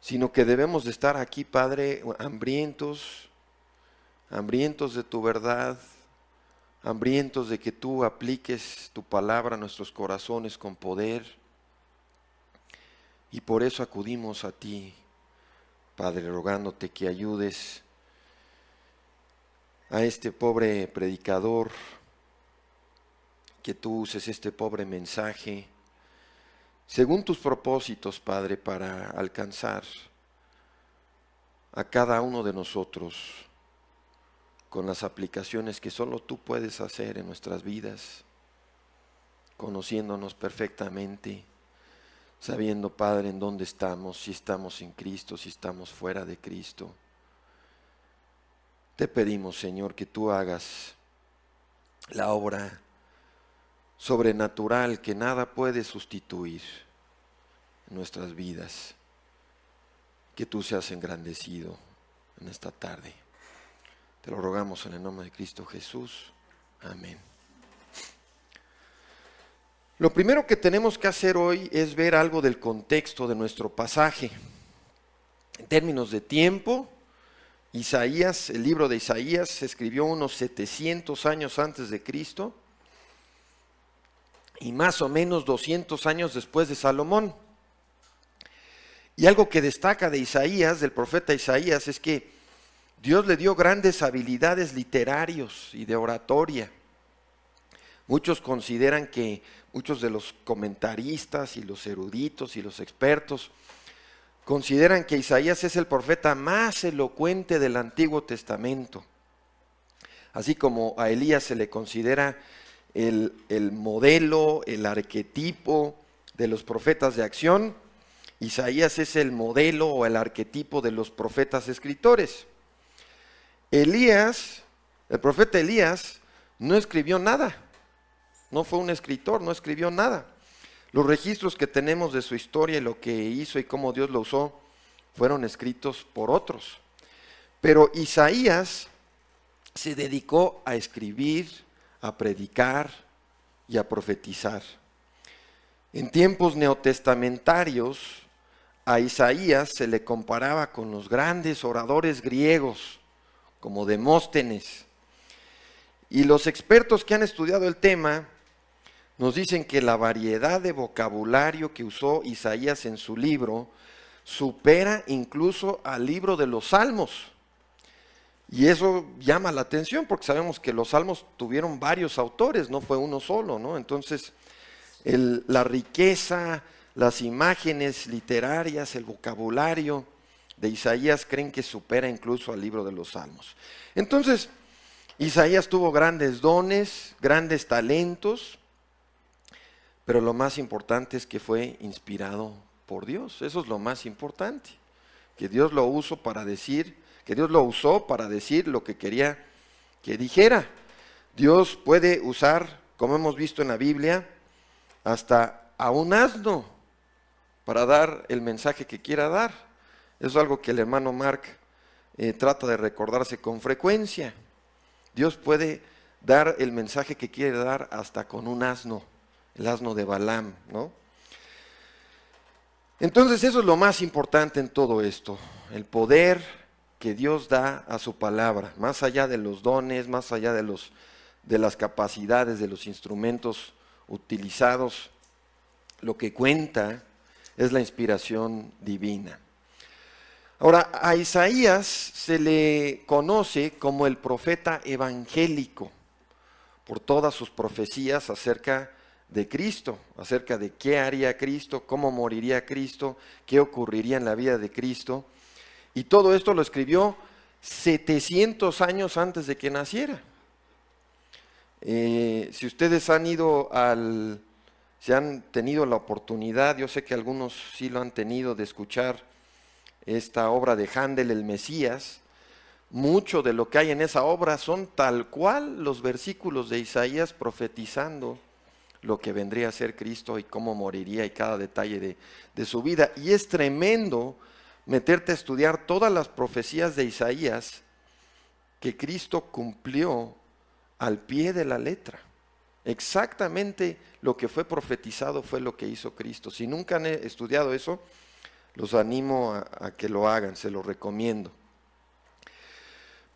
sino que debemos de estar aquí, Padre, hambrientos, hambrientos de tu verdad, hambrientos de que tú apliques tu palabra a nuestros corazones con poder. Y por eso acudimos a ti, Padre, rogándote que ayudes a este pobre predicador, que tú uses este pobre mensaje según tus propósitos, Padre, para alcanzar a cada uno de nosotros con las aplicaciones que solo tú puedes hacer en nuestras vidas, conociéndonos perfectamente, sabiendo, Padre, en dónde estamos, si estamos en Cristo, si estamos fuera de Cristo. Te pedimos, Señor, que tú hagas la obra sobrenatural que nada puede sustituir en nuestras vidas. Que tú seas engrandecido en esta tarde. Te lo rogamos en el nombre de Cristo Jesús. Amén. Lo primero que tenemos que hacer hoy es ver algo del contexto de nuestro pasaje. En términos de tiempo, Isaías, el libro de Isaías se escribió unos 700 años antes de Cristo y más o menos 200 años después de Salomón. Y algo que destaca de Isaías, del profeta Isaías, es que Dios le dio grandes habilidades literarios y de oratoria. Muchos consideran que, muchos de los comentaristas y los eruditos y los expertos, consideran que Isaías es el profeta más elocuente del Antiguo Testamento. Así como a Elías se le considera el modelo, el arquetipo de los profetas de acción, Isaías es el modelo o el arquetipo de los profetas escritores. Elías, el profeta Elías, no escribió nada, no fue un escritor, no escribió nada. Los registros que tenemos de su historia y lo que hizo y cómo Dios lo usó fueron escritos por otros. Pero Isaías se dedicó a escribir, a predicar y a profetizar. En tiempos neotestamentarios, a Isaías se le comparaba con los grandes oradores griegos, como Demóstenes. Y los expertos que han estudiado el tema nos dicen que la variedad de vocabulario que usó Isaías en su libro supera incluso al libro de los Salmos. Y eso llama la atención porque sabemos que los Salmos tuvieron varios autores, no fue uno solo, ¿no? Entonces, la riqueza, las imágenes literarias, el vocabulario de Isaías creen que supera incluso al libro de los Salmos. Entonces, Isaías tuvo grandes dones, grandes talentos, pero lo más importante es que fue inspirado por Dios. Eso es lo más importante, que Dios lo usó para decir lo que quería que dijera. Dios puede usar, como hemos visto en la Biblia, hasta a un asno para dar el mensaje que quiera dar. Eso es algo que el hermano Mark trata de recordarse con frecuencia. Dios puede dar el mensaje que quiere dar hasta con un asno, el asno de Balaam, ¿no? Entonces eso es lo más importante en todo esto, el poder que Dios da a su palabra, más allá de los dones, más allá de las capacidades, de los instrumentos utilizados, lo que cuenta es la inspiración divina. Ahora, a Isaías se le conoce como el profeta evangélico por todas sus profecías acerca de Cristo, acerca de qué haría Cristo, cómo moriría Cristo, qué ocurriría en la vida de Cristo. Y todo esto lo escribió 700 años antes de que naciera. Si ustedes si han tenido la oportunidad, yo sé que algunos sí lo han tenido, de escuchar esta obra de Händel, El Mesías, mucho de lo que hay en esa obra son tal cual los versículos de Isaías profetizando lo que vendría a ser Cristo y cómo moriría y cada detalle de su vida. Y es tremendo meterte a estudiar todas las profecías de Isaías que Cristo cumplió al pie de la letra. Exactamente lo que fue profetizado fue lo que hizo Cristo. Si nunca han estudiado eso, Los animo a que lo hagan, se los recomiendo.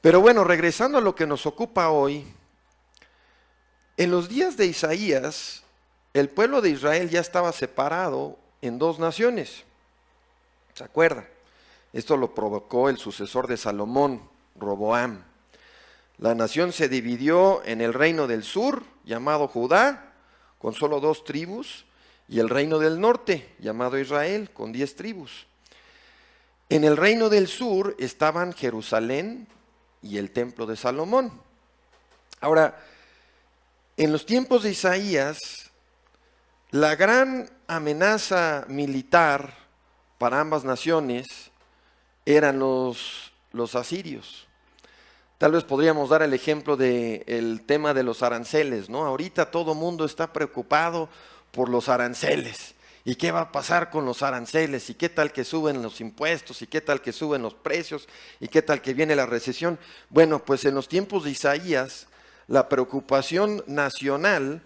Pero bueno, regresando a lo que nos ocupa hoy, en los días de Isaías, el pueblo de Israel ya estaba separado en dos naciones. ¿Se acuerdan? Esto lo provocó el sucesor de Salomón, Roboam. La nación se dividió en el reino del sur, llamado Judá, con solo 2 tribus, y el reino del norte, llamado Israel, con 10 tribus. En el reino del sur estaban Jerusalén y el templo de Salomón. Ahora, en los tiempos de Isaías, la gran amenaza militar para ambas naciones eran los asirios. Tal vez podríamos dar el ejemplo del tema de los aranceles, ¿no? Ahorita todo mundo está preocupado por los aranceles. ¿Y qué va a pasar con los aranceles? ¿Y qué tal que suben los impuestos? ¿Y qué tal que suben los precios? ¿Y qué tal que viene la recesión? Bueno, pues en los tiempos de Isaías, la preocupación nacional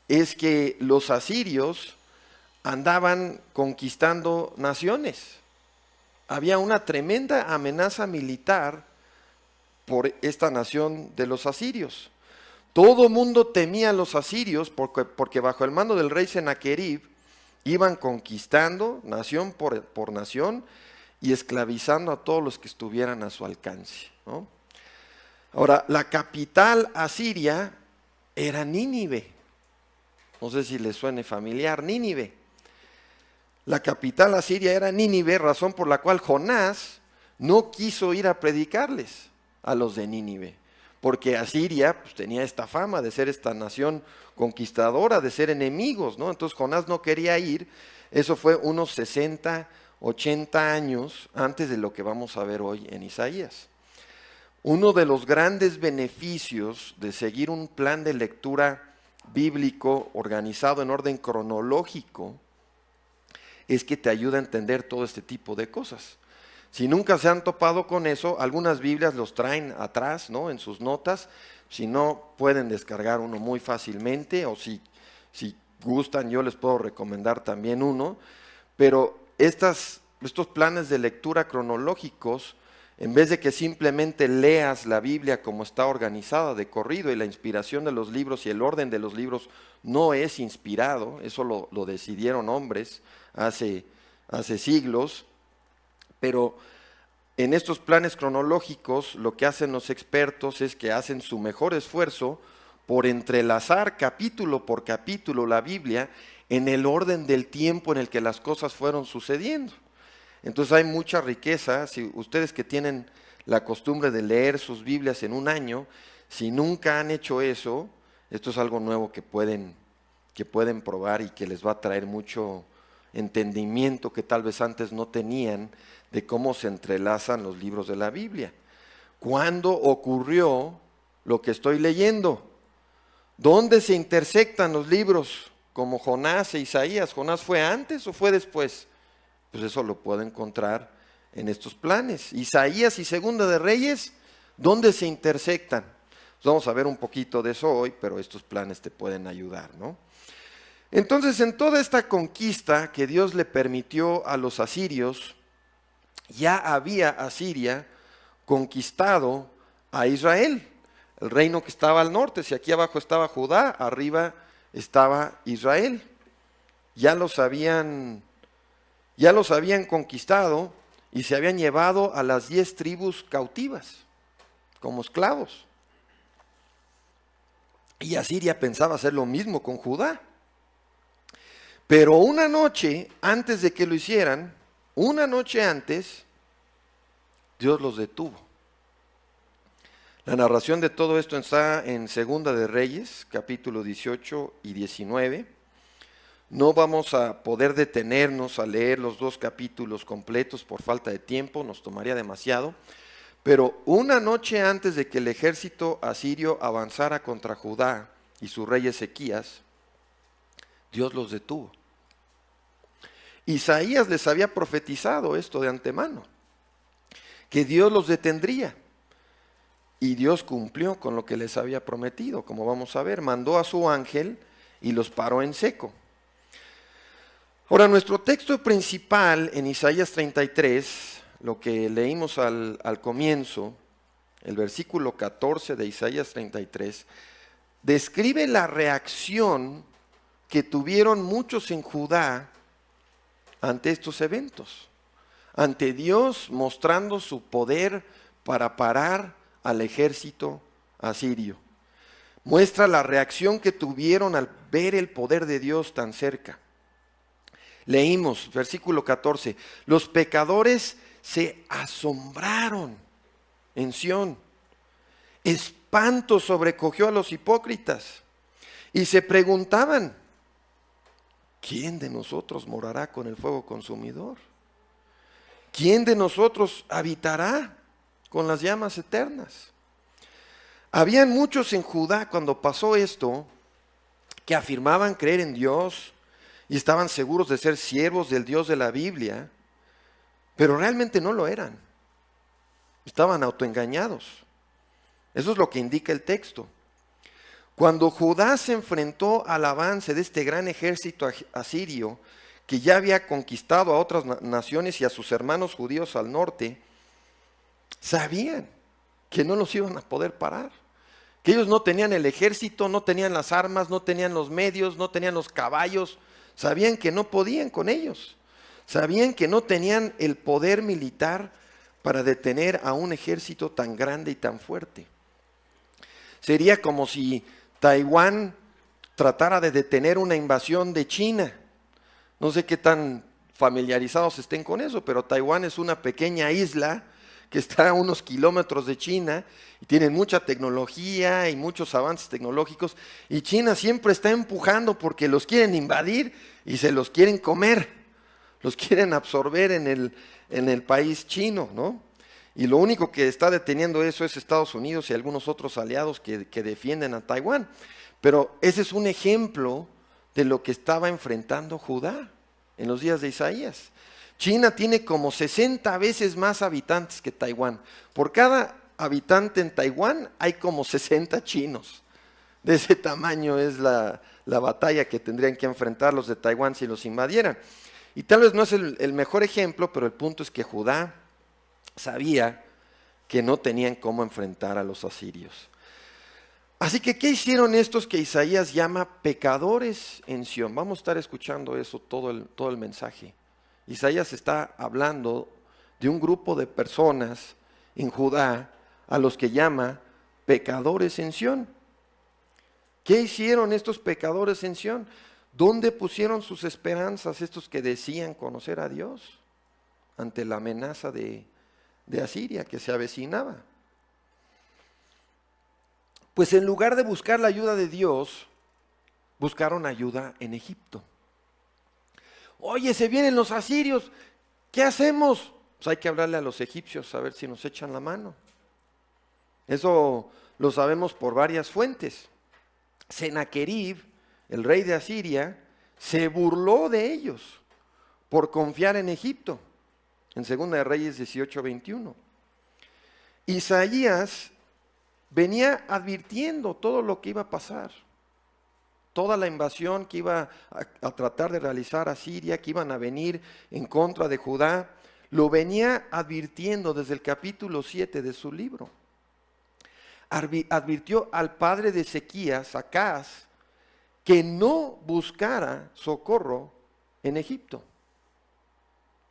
es que los asirios andaban conquistando naciones. Había una tremenda amenaza militar por esta nación de los asirios. Todo mundo temía a los asirios porque bajo el mando del rey Sennacherib iban conquistando nación por nación y esclavizando a todos los que estuvieran a su alcance, ¿no? Ahora, la capital asiria era Nínive. No sé si les suene familiar, Nínive. La capital asiria era Nínive, razón por la cual Jonás no quiso ir a predicarles a los de Nínive, porque Asiria pues, tenía esta fama de ser esta nación conquistadora, de ser enemigos, ¿no? Entonces Jonás no quería ir. Eso fue unos 60, 80 años antes de lo que vamos a ver hoy en Isaías. Uno de los grandes beneficios de seguir un plan de lectura bíblico organizado en orden cronológico es que te ayuda a entender todo este tipo de cosas. Si nunca se han topado con eso, algunas Biblias los traen atrás, ¿no? En sus notas. Si no, pueden descargar uno muy fácilmente, o si gustan, yo les puedo recomendar también uno. Pero estos planes de lectura cronológicos, en vez de que simplemente leas la Biblia como está organizada de corrido, y la inspiración de los libros y el orden de los libros no es inspirado, eso lo decidieron hombres hace siglos. Pero en estos planes cronológicos lo que hacen los expertos es que hacen su mejor esfuerzo por entrelazar capítulo por capítulo la Biblia en el orden del tiempo en el que las cosas fueron sucediendo. Entonces hay mucha riqueza. Si ustedes que tienen la costumbre de leer sus Biblias en un año, si nunca han hecho eso, esto es algo nuevo que pueden probar y que les va a traer mucho entendimiento que tal vez antes no tenían de cómo se entrelazan los libros de la Biblia. ¿Cuándo ocurrió lo que estoy leyendo? ¿Dónde se intersectan los libros como Jonás e Isaías? ¿Jonás fue antes o fue después? Pues eso lo puedo encontrar en estos planes. Isaías y Segunda de Reyes, ¿dónde se intersectan? Pues vamos a ver un poquito de eso hoy, pero estos planes te pueden ayudar, ¿no? Entonces, en toda esta conquista que Dios le permitió a los asirios, ya había Asiria conquistado a Israel, el reino que estaba al norte. Si aquí abajo estaba Judá, arriba estaba Israel. Ya los habían conquistado y se habían llevado a las 10 tribus cautivas como esclavos. Y Asiria pensaba hacer lo mismo con Judá. Pero una noche antes de que lo hicieran, una noche antes, Dios los detuvo. La narración de todo esto está en Segunda de Reyes, capítulo 18 y 19. No vamos a poder detenernos a leer los 2 capítulos completos por falta de tiempo, nos tomaría demasiado. Pero una noche antes de que el ejército asirio avanzara contra Judá y su rey Ezequías, Dios los detuvo. Isaías les había profetizado esto de antemano, que Dios los detendría. Y Dios cumplió con lo que les había prometido, como vamos a ver. Mandó a su ángel y los paró en seco. Ahora, nuestro texto principal en Isaías 33, lo que leímos al comienzo, el versículo 14 de Isaías 33, describe la reacción que tuvieron muchos en Judá ante estos eventos, ante Dios mostrando su poder para parar al ejército asirio. Muestra la reacción que tuvieron al ver el poder de Dios tan cerca. Leímos, versículo 14, los pecadores se asombraron en Sión. Espanto sobrecogió a los hipócritas y se preguntaban, ¿quién de nosotros morará con el fuego consumidor? ¿Quién de nosotros habitará con las llamas eternas? Habían muchos en Judá cuando pasó esto que afirmaban creer en Dios y estaban seguros de ser siervos del Dios de la Biblia, pero realmente no lo eran. Estaban autoengañados. Eso es lo que indica el texto. Cuando Judá se enfrentó al avance de este gran ejército asirio, que ya había conquistado a otras naciones y a sus hermanos judíos al norte, sabían que no los iban a poder parar. Que ellos no tenían el ejército, no tenían las armas, no tenían los medios, no tenían los caballos. Sabían que no podían con ellos. Sabían que no tenían el poder militar para detener a un ejército tan grande y tan fuerte. Sería como si Taiwán tratara de detener una invasión de China. No sé qué tan familiarizados estén con eso, pero Taiwán es una pequeña isla que está a unos kilómetros de China y tienen mucha tecnología y muchos avances tecnológicos, y China siempre está empujando porque los quieren invadir y se los quieren comer, los quieren absorber en el país chino, ¿no? Y lo único que está deteniendo eso es Estados Unidos y algunos otros aliados que defienden a Taiwán. Pero ese es un ejemplo de lo que estaba enfrentando Judá en los días de Isaías. China tiene como 60 veces más habitantes que Taiwán. Por cada habitante en Taiwán hay como 60 chinos. De ese tamaño es la batalla que tendrían que enfrentar los de Taiwán si los invadieran. Y tal vez no es el mejor ejemplo, pero el punto es que Judá sabía que no tenían cómo enfrentar a los asirios. Así que, ¿qué hicieron estos que Isaías llama pecadores en Sión? Vamos a estar escuchando eso todo el mensaje. Isaías está hablando de un grupo de personas en Judá a los que llama pecadores en Sión. ¿Qué hicieron estos pecadores en Sión? ¿Dónde pusieron sus esperanzas estos que decían conocer a Dios ante la amenaza de Asiria que se avecinaba? Pues en lugar de buscar la ayuda de Dios, buscaron ayuda en Egipto. Oye, se vienen los asirios, ¿qué hacemos? Pues hay que hablarle a los egipcios a ver si nos echan la mano. Eso lo sabemos por varias fuentes. Sennacherib, el rey de Asiria, se burló de ellos por confiar en Egipto, en 2 de Reyes 18:21. Isaías venía advirtiendo todo lo que iba a pasar, toda la invasión que iba a tratar de realizar Asiria, que iban a venir en contra de Judá, lo venía advirtiendo desde el capítulo 7 de su libro. Advirtió al padre de Ezequías, Acaz, que no buscara socorro en Egipto.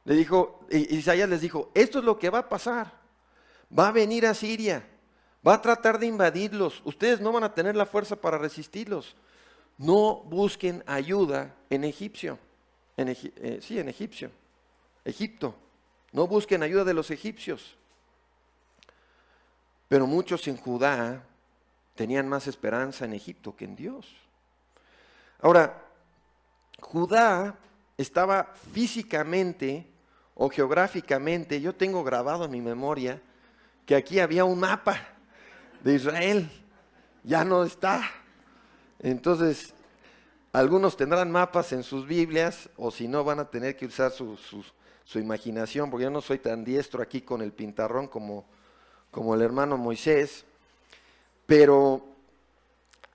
Le dijo, Isaías les dijo, esto es lo que va a pasar, va a venir a Siria, va a tratar de invadirlos, ustedes no van a tener la fuerza para resistirlos, no busquen ayuda en Egipto, no busquen ayuda de los egipcios. Pero muchos en Judá tenían más esperanza en Egipto que en Dios. Ahora, Judá estaba físicamente o geográficamente, yo tengo grabado en mi memoria que aquí había un mapa de Israel, ya no está. Entonces, algunos tendrán mapas en sus Biblias, o si no van a tener que usar su imaginación, porque yo no soy tan diestro aquí con el pintarrón como el hermano Moisés, pero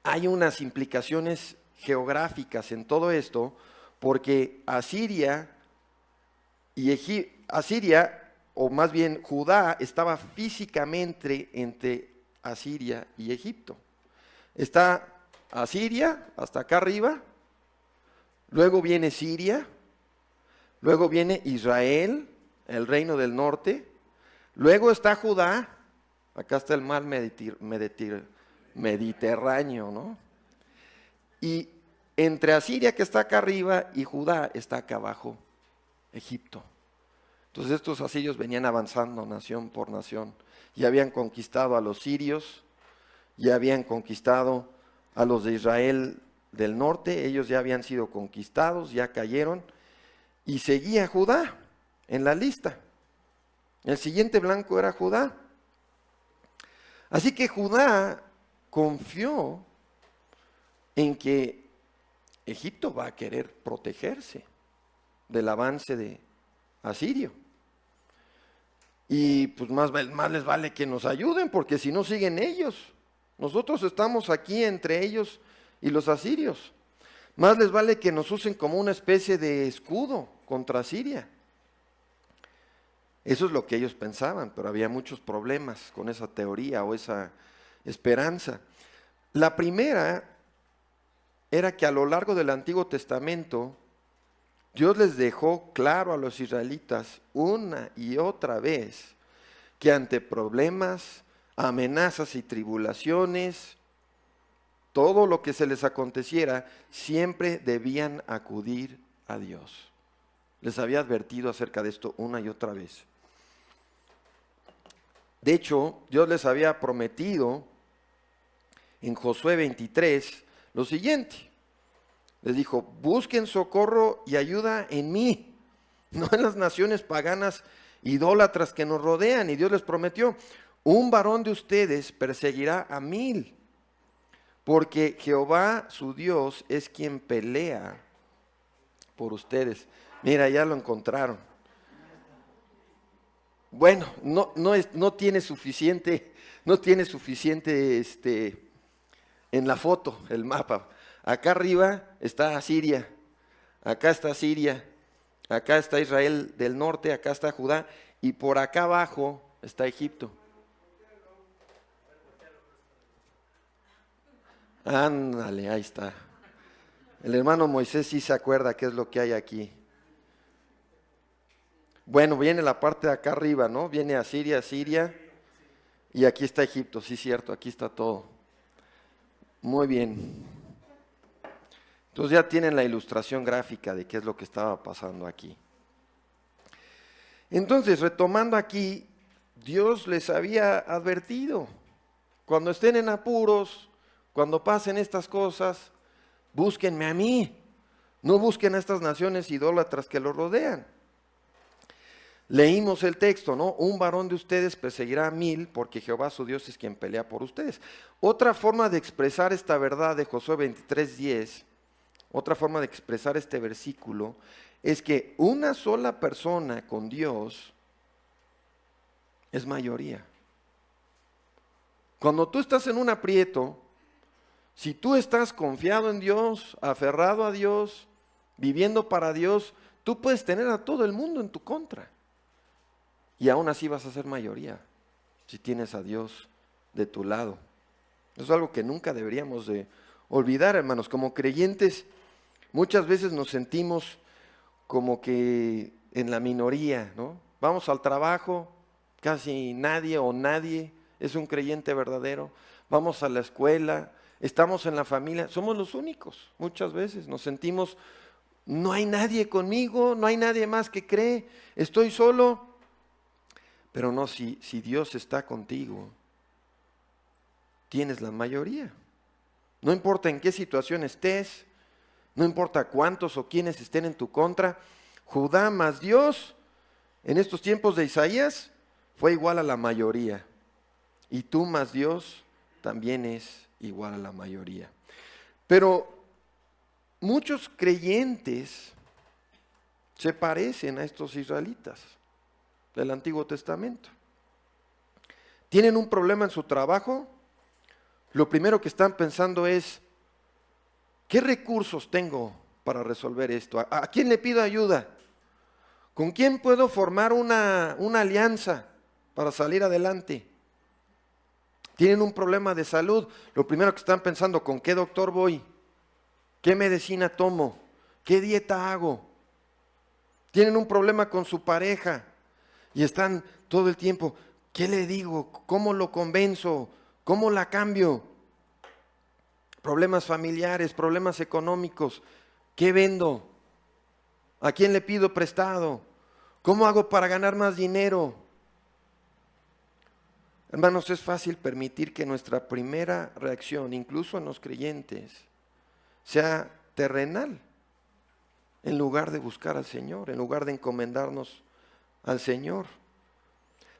hay unas implicaciones geográficas en todo esto, porque Asiria, o más bien Judá, estaba físicamente entre Asiria y Egipto. Está Asiria, hasta acá arriba, luego viene Siria, luego viene Israel, el reino del norte, luego está Judá, acá está el mar Mediterráneo, ¿no? Y entre Asiria, que está acá arriba, y Judá está acá abajo, Egipto. Entonces estos asirios venían avanzando nación por nación. Ya habían conquistado a los sirios, ya habían conquistado a los de Israel del norte, ellos ya habían sido conquistados, ya cayeron, y seguía Judá en la lista. El siguiente blanco era Judá. Así que Judá confió en que Egipto va a querer protegerse del avance de Asirio. Y pues más les vale que nos ayuden, porque si no siguen ellos. Nosotros estamos aquí entre ellos y los asirios. Más les vale que nos usen como una especie de escudo contra Asiria. Eso es lo que ellos pensaban, pero había muchos problemas con esa teoría o esa esperanza. La primera era que a lo largo del Antiguo Testamento, Dios les dejó claro a los israelitas una y otra vez que ante problemas, amenazas y tribulaciones, todo lo que se les aconteciera, siempre debían acudir a Dios. Les había advertido acerca de esto una y otra vez. De hecho, Dios les había prometido en Josué 23 lo siguiente. Les dijo, busquen socorro y ayuda en mí, no en las naciones paganas idólatras que nos rodean. Y Dios les prometió, un varón de ustedes perseguirá a 1000, porque Jehová su Dios es quien pelea por ustedes. Mira, ya lo encontraron. Bueno, no tiene suficiente en la foto, el mapa. Acá arriba está Siria, acá está Siria, acá está Israel del norte, acá está Judá, y por acá abajo está Egipto. Ándale, ahí está. El hermano Moisés sí se acuerda qué es lo que hay aquí. Bueno, viene la parte de acá arriba, ¿no? Viene Asiria, y aquí está Egipto, sí, cierto, aquí está todo. Muy bien. Entonces ya tienen la ilustración gráfica de qué es lo que estaba pasando aquí. Entonces, retomando aquí, Dios les había advertido, cuando estén en apuros, cuando pasen estas cosas, búsquenme a mí, no busquen a estas naciones idólatras que los rodean. Leímos el texto, ¿no? Un varón de ustedes perseguirá a 1000, porque Jehová su Dios es quien pelea por ustedes. Otra forma de expresar esta verdad de Josué 23:10, otra forma de expresar este versículo, es que una sola persona con Dios es mayoría. Cuando tú estás en un aprieto, si tú estás confiado en Dios, aferrado a Dios, viviendo para Dios, tú puedes tener a todo el mundo en tu contra. Y aún así vas a ser mayoría, si tienes a Dios de tu lado. Eso es algo que nunca deberíamos de olvidar, hermanos. Como creyentes, muchas veces nos sentimos como que en la minoría, ¿no? Vamos al trabajo, casi nadie es un creyente verdadero. Vamos a la escuela, estamos en la familia, somos los únicos. Muchas veces nos sentimos, no hay nadie conmigo, no hay nadie más que cree, estoy solo. Pero no, si Dios está contigo, tienes la mayoría. No importa en qué situación estés, no importa cuántos o quiénes estén en tu contra, Judá más Dios, en estos tiempos de Isaías, fue igual a la mayoría. Y tú más Dios también es igual a la mayoría. Pero muchos creyentes se parecen a estos israelitas del Antiguo Testamento. Tienen un problema en su trabajo, lo primero que están pensando es, ¿qué recursos tengo para resolver esto? ¿A quién le pido ayuda? ¿Con quién puedo formar una alianza para salir adelante? Tienen un problema de salud. Lo primero que están pensando, ¿con qué doctor voy? ¿Qué medicina tomo? ¿Qué dieta hago? Tienen un problema con su pareja y están todo el tiempo, ¿qué le digo? ¿Cómo lo convenzo? ¿Cómo la cambio? Problemas familiares, problemas económicos. ¿Qué vendo? ¿A quién le pido prestado? ¿Cómo hago para ganar más dinero? Hermanos, es fácil permitir que nuestra primera reacción, incluso en los creyentes, sea terrenal, en lugar de buscar al Señor, en lugar de encomendarnos al Señor.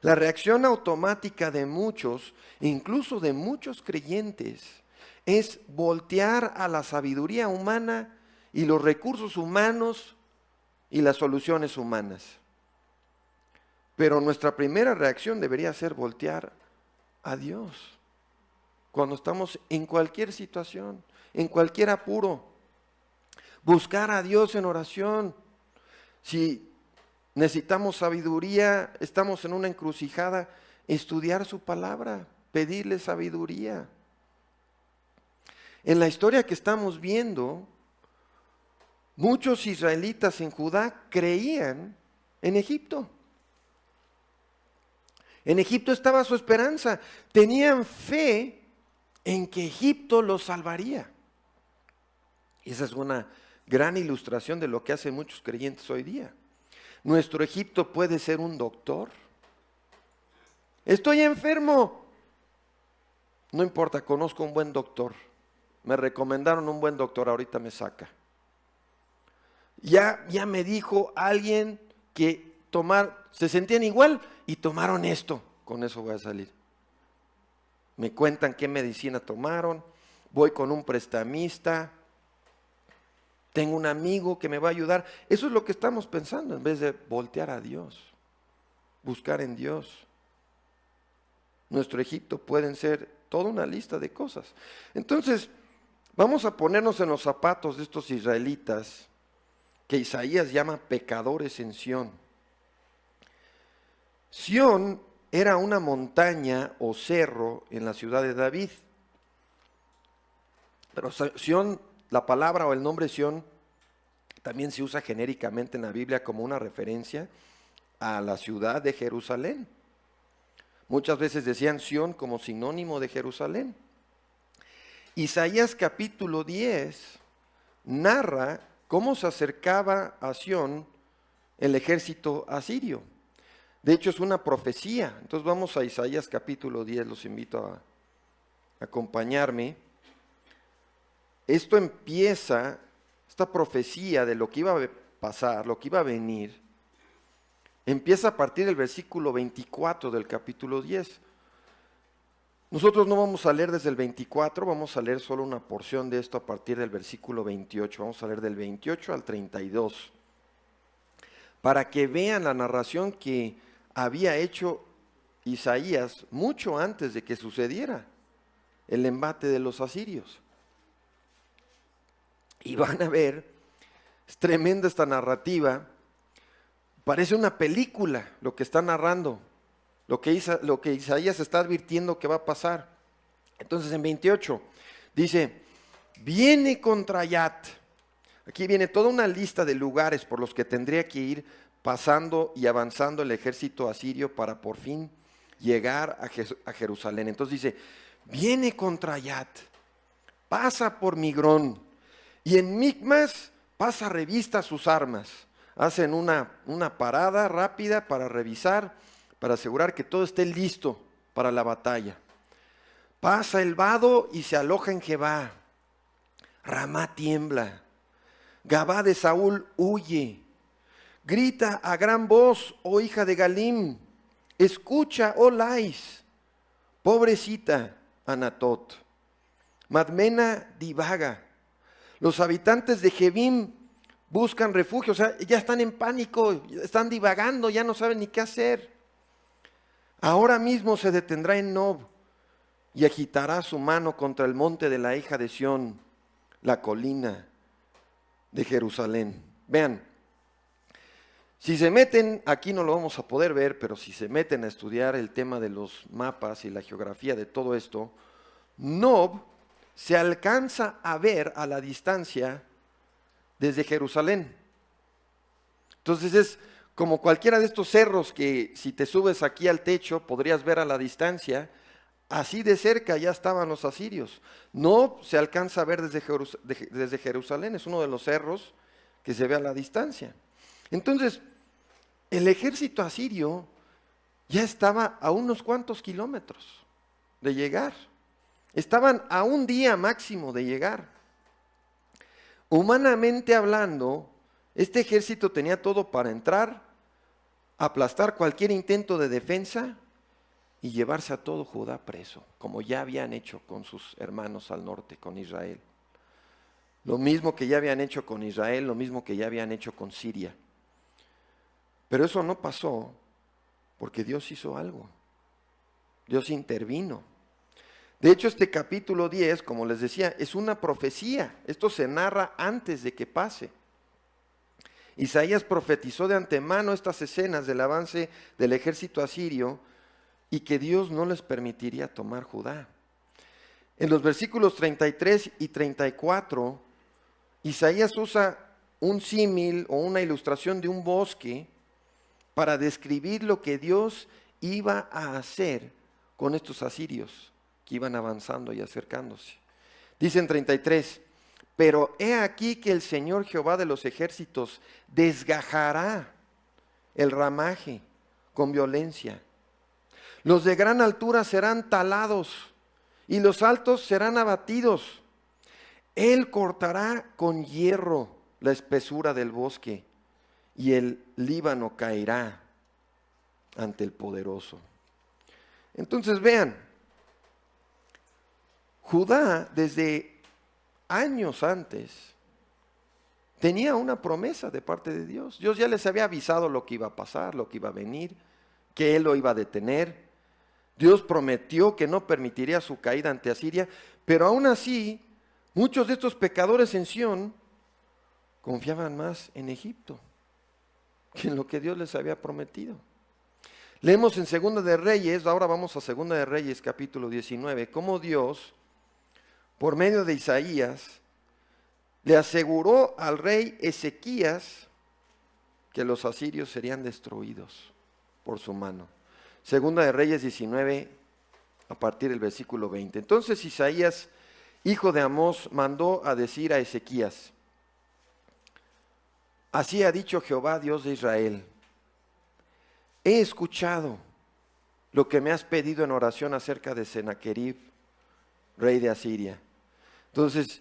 La reacción automática de muchos, incluso de muchos creyentes, es voltear a la sabiduría humana y los recursos humanos y las soluciones humanas. Pero nuestra primera reacción debería ser voltear a Dios cuando estamos en cualquier situación, en cualquier apuro. Buscar a Dios en oración. Si necesitamos sabiduría, estamos en una encrucijada, estudiar su palabra, pedirle sabiduría. En la historia que estamos viendo, muchos israelitas en Judá creían en Egipto. En Egipto estaba su esperanza. Tenían fe en que Egipto los salvaría. Y esa es una gran ilustración de lo que hacen muchos creyentes hoy día. Nuestro Egipto puede ser un doctor. Estoy enfermo. No importa, conozco un buen doctor. Me recomendaron un buen doctor, ahorita me saca. Ya me dijo alguien que se sentían igual y tomaron esto. Con eso voy a salir. Me cuentan qué medicina tomaron. Voy con un prestamista. Tengo un amigo que me va a ayudar. Eso es lo que estamos pensando en vez de voltear a Dios. Buscar en Dios. Nuestro Egipto pueden ser toda una lista de cosas. Entonces, vamos a ponernos en los zapatos de estos israelitas que Isaías llama pecadores en Sión. Sión era una montaña o cerro en la ciudad de David. Pero Sión, la palabra o el nombre Sión, también se usa genéricamente en la Biblia como una referencia a la ciudad de Jerusalén. Muchas veces decían Sión como sinónimo de Jerusalén. Isaías capítulo 10 narra cómo se acercaba a Sión el ejército asirio. De hecho es una profecía. Entonces vamos a Isaías capítulo 10, los invito a acompañarme. Esto empieza, esta profecía de lo que iba a pasar, lo que iba a venir, empieza a partir del versículo 24 del capítulo 10. Nosotros no vamos a leer desde el 24, vamos a leer solo una porción de esto a partir del versículo 28. Vamos a leer del 28 al 32. Para que vean la narración que había hecho Isaías mucho antes de que sucediera el embate de los asirios. Y van a ver, es tremenda esta narrativa, parece una película lo que está narrando, lo que Isaías está advirtiendo que va a pasar. Entonces en 28 dice, viene contra Yat. Aquí viene toda una lista de lugares por los que tendría que ir pasando y avanzando el ejército asirio para por fin llegar a Jerusalén. Entonces dice, viene contra Yat, pasa por Migrón, y en Micmas pasa revista sus armas. Hacen una parada rápida para revisar, para asegurar que todo esté listo para la batalla. Pasa el vado y se aloja en Jebá. Ramá tiembla. Gabá de Saúl huye. Grita a gran voz, oh hija de Galim. Escucha, oh Lais. Pobrecita Anatot. Madmena divaga. Los habitantes de Jebim buscan refugio, o sea, ya están en pánico, están divagando, ya no saben ni qué hacer. Ahora mismo se detendrá en Nob y agitará su mano contra el monte de la hija de Sión, la colina de Jerusalén. Vean, si se meten, aquí no lo vamos a poder ver, pero si se meten a estudiar el tema de los mapas y la geografía de todo esto, Nob se alcanza a ver a la distancia desde Jerusalén. Entonces es como cualquiera de estos cerros que si te subes aquí al techo podrías ver a la distancia. Así de cerca ya estaban los asirios. Nob se alcanza a ver desde Jerusalén, es uno de los cerros que se ve a la distancia. Entonces, el ejército asirio ya estaba a unos cuantos kilómetros de llegar. Estaban a un día máximo de llegar. Humanamente hablando, este ejército tenía todo para entrar, aplastar cualquier intento de defensa y llevarse a todo Judá preso, como ya habían hecho con sus hermanos al norte, con Israel. Lo mismo que ya habían hecho con Israel, lo mismo que ya habían hecho con Siria. Pero eso no pasó porque Dios hizo algo. Dios intervino. De hecho, este capítulo 10, como les decía, es una profecía. Esto se narra antes de que pase. Isaías profetizó de antemano estas escenas del avance del ejército asirio y que Dios no les permitiría tomar Judá. En los versículos 33 y 34, Isaías usa un símil o una ilustración de un bosque para describir lo que Dios iba a hacer con estos asirios que iban avanzando y acercándose. Dice en 33, pero he aquí que el Señor Jehová de los ejércitos desgajará el ramaje con violencia. Los de gran altura serán talados y los altos serán abatidos. Él cortará con hierro la espesura del bosque y el Líbano caerá ante el poderoso. Entonces vean, Judá desde años antes tenía una promesa de parte de Dios. Dios ya les había avisado lo que iba a pasar, lo que iba a venir, que Él lo iba a detener. Dios prometió que no permitiría su caída ante Asiria, pero aún así, muchos de estos pecadores en Sión confiaban más en Egipto que en lo que Dios les había prometido. Leemos en Segunda de Reyes, ahora vamos a Segunda de Reyes capítulo 19, cómo Dios, por medio de Isaías, le aseguró al rey Ezequías que los asirios serían destruidos por su mano. Segunda de Reyes 19, a partir del versículo 20. Entonces Isaías, hijo de Amós, mandó a decir a Ezequías, así ha dicho Jehová, Dios de Israel, he escuchado lo que me has pedido en oración acerca de Sennacherib, rey de Asiria. Entonces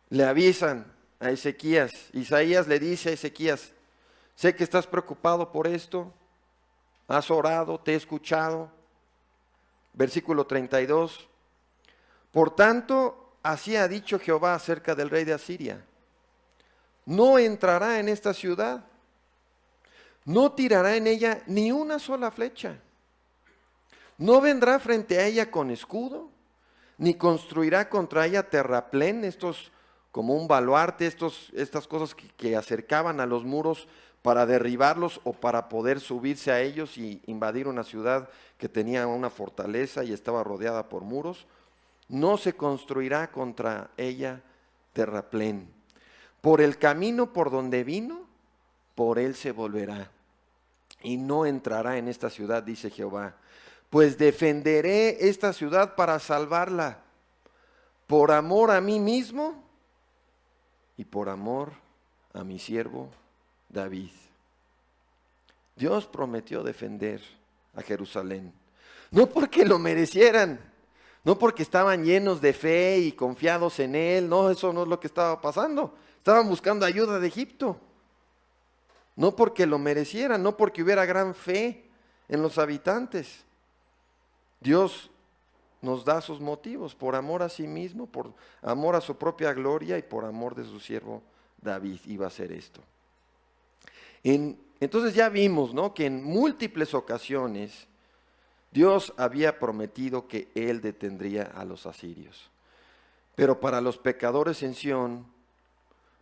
le avisan a Ezequías, Isaías le dice a Ezequías, sé que estás preocupado por esto, has orado, te he escuchado. Versículo 32, por tanto, así ha dicho Jehová acerca del rey de Asiria, no entrará en esta ciudad, no tirará en ella ni una sola flecha, no vendrá frente a ella con escudo, ni construirá contra ella terraplén, estos como un baluarte, estas cosas que acercaban a los muros para derribarlos o para poder subirse a ellos y invadir una ciudad que tenía una fortaleza y estaba rodeada por muros. No se construirá contra ella terraplén. Por el camino por donde vino, por él se volverá. Y no entrará en esta ciudad, dice Jehová. Pues defenderé esta ciudad para salvarla, por amor a mí mismo y por amor a mi siervo David. Dios prometió defender a Jerusalén, no porque lo merecieran, no porque estaban llenos de fe y confiados en Él, no, eso no es lo que estaba pasando. Estaban buscando ayuda de Egipto, no porque lo merecieran, no porque hubiera gran fe en los habitantes. Dios nos da sus motivos, por amor a sí mismo, por amor a su propia gloria y por amor de su siervo David iba a hacer esto. Entonces ya vimos, ¿no?, que en múltiples ocasiones Dios había prometido que Él detendría a los asirios. Pero para los pecadores en Sión,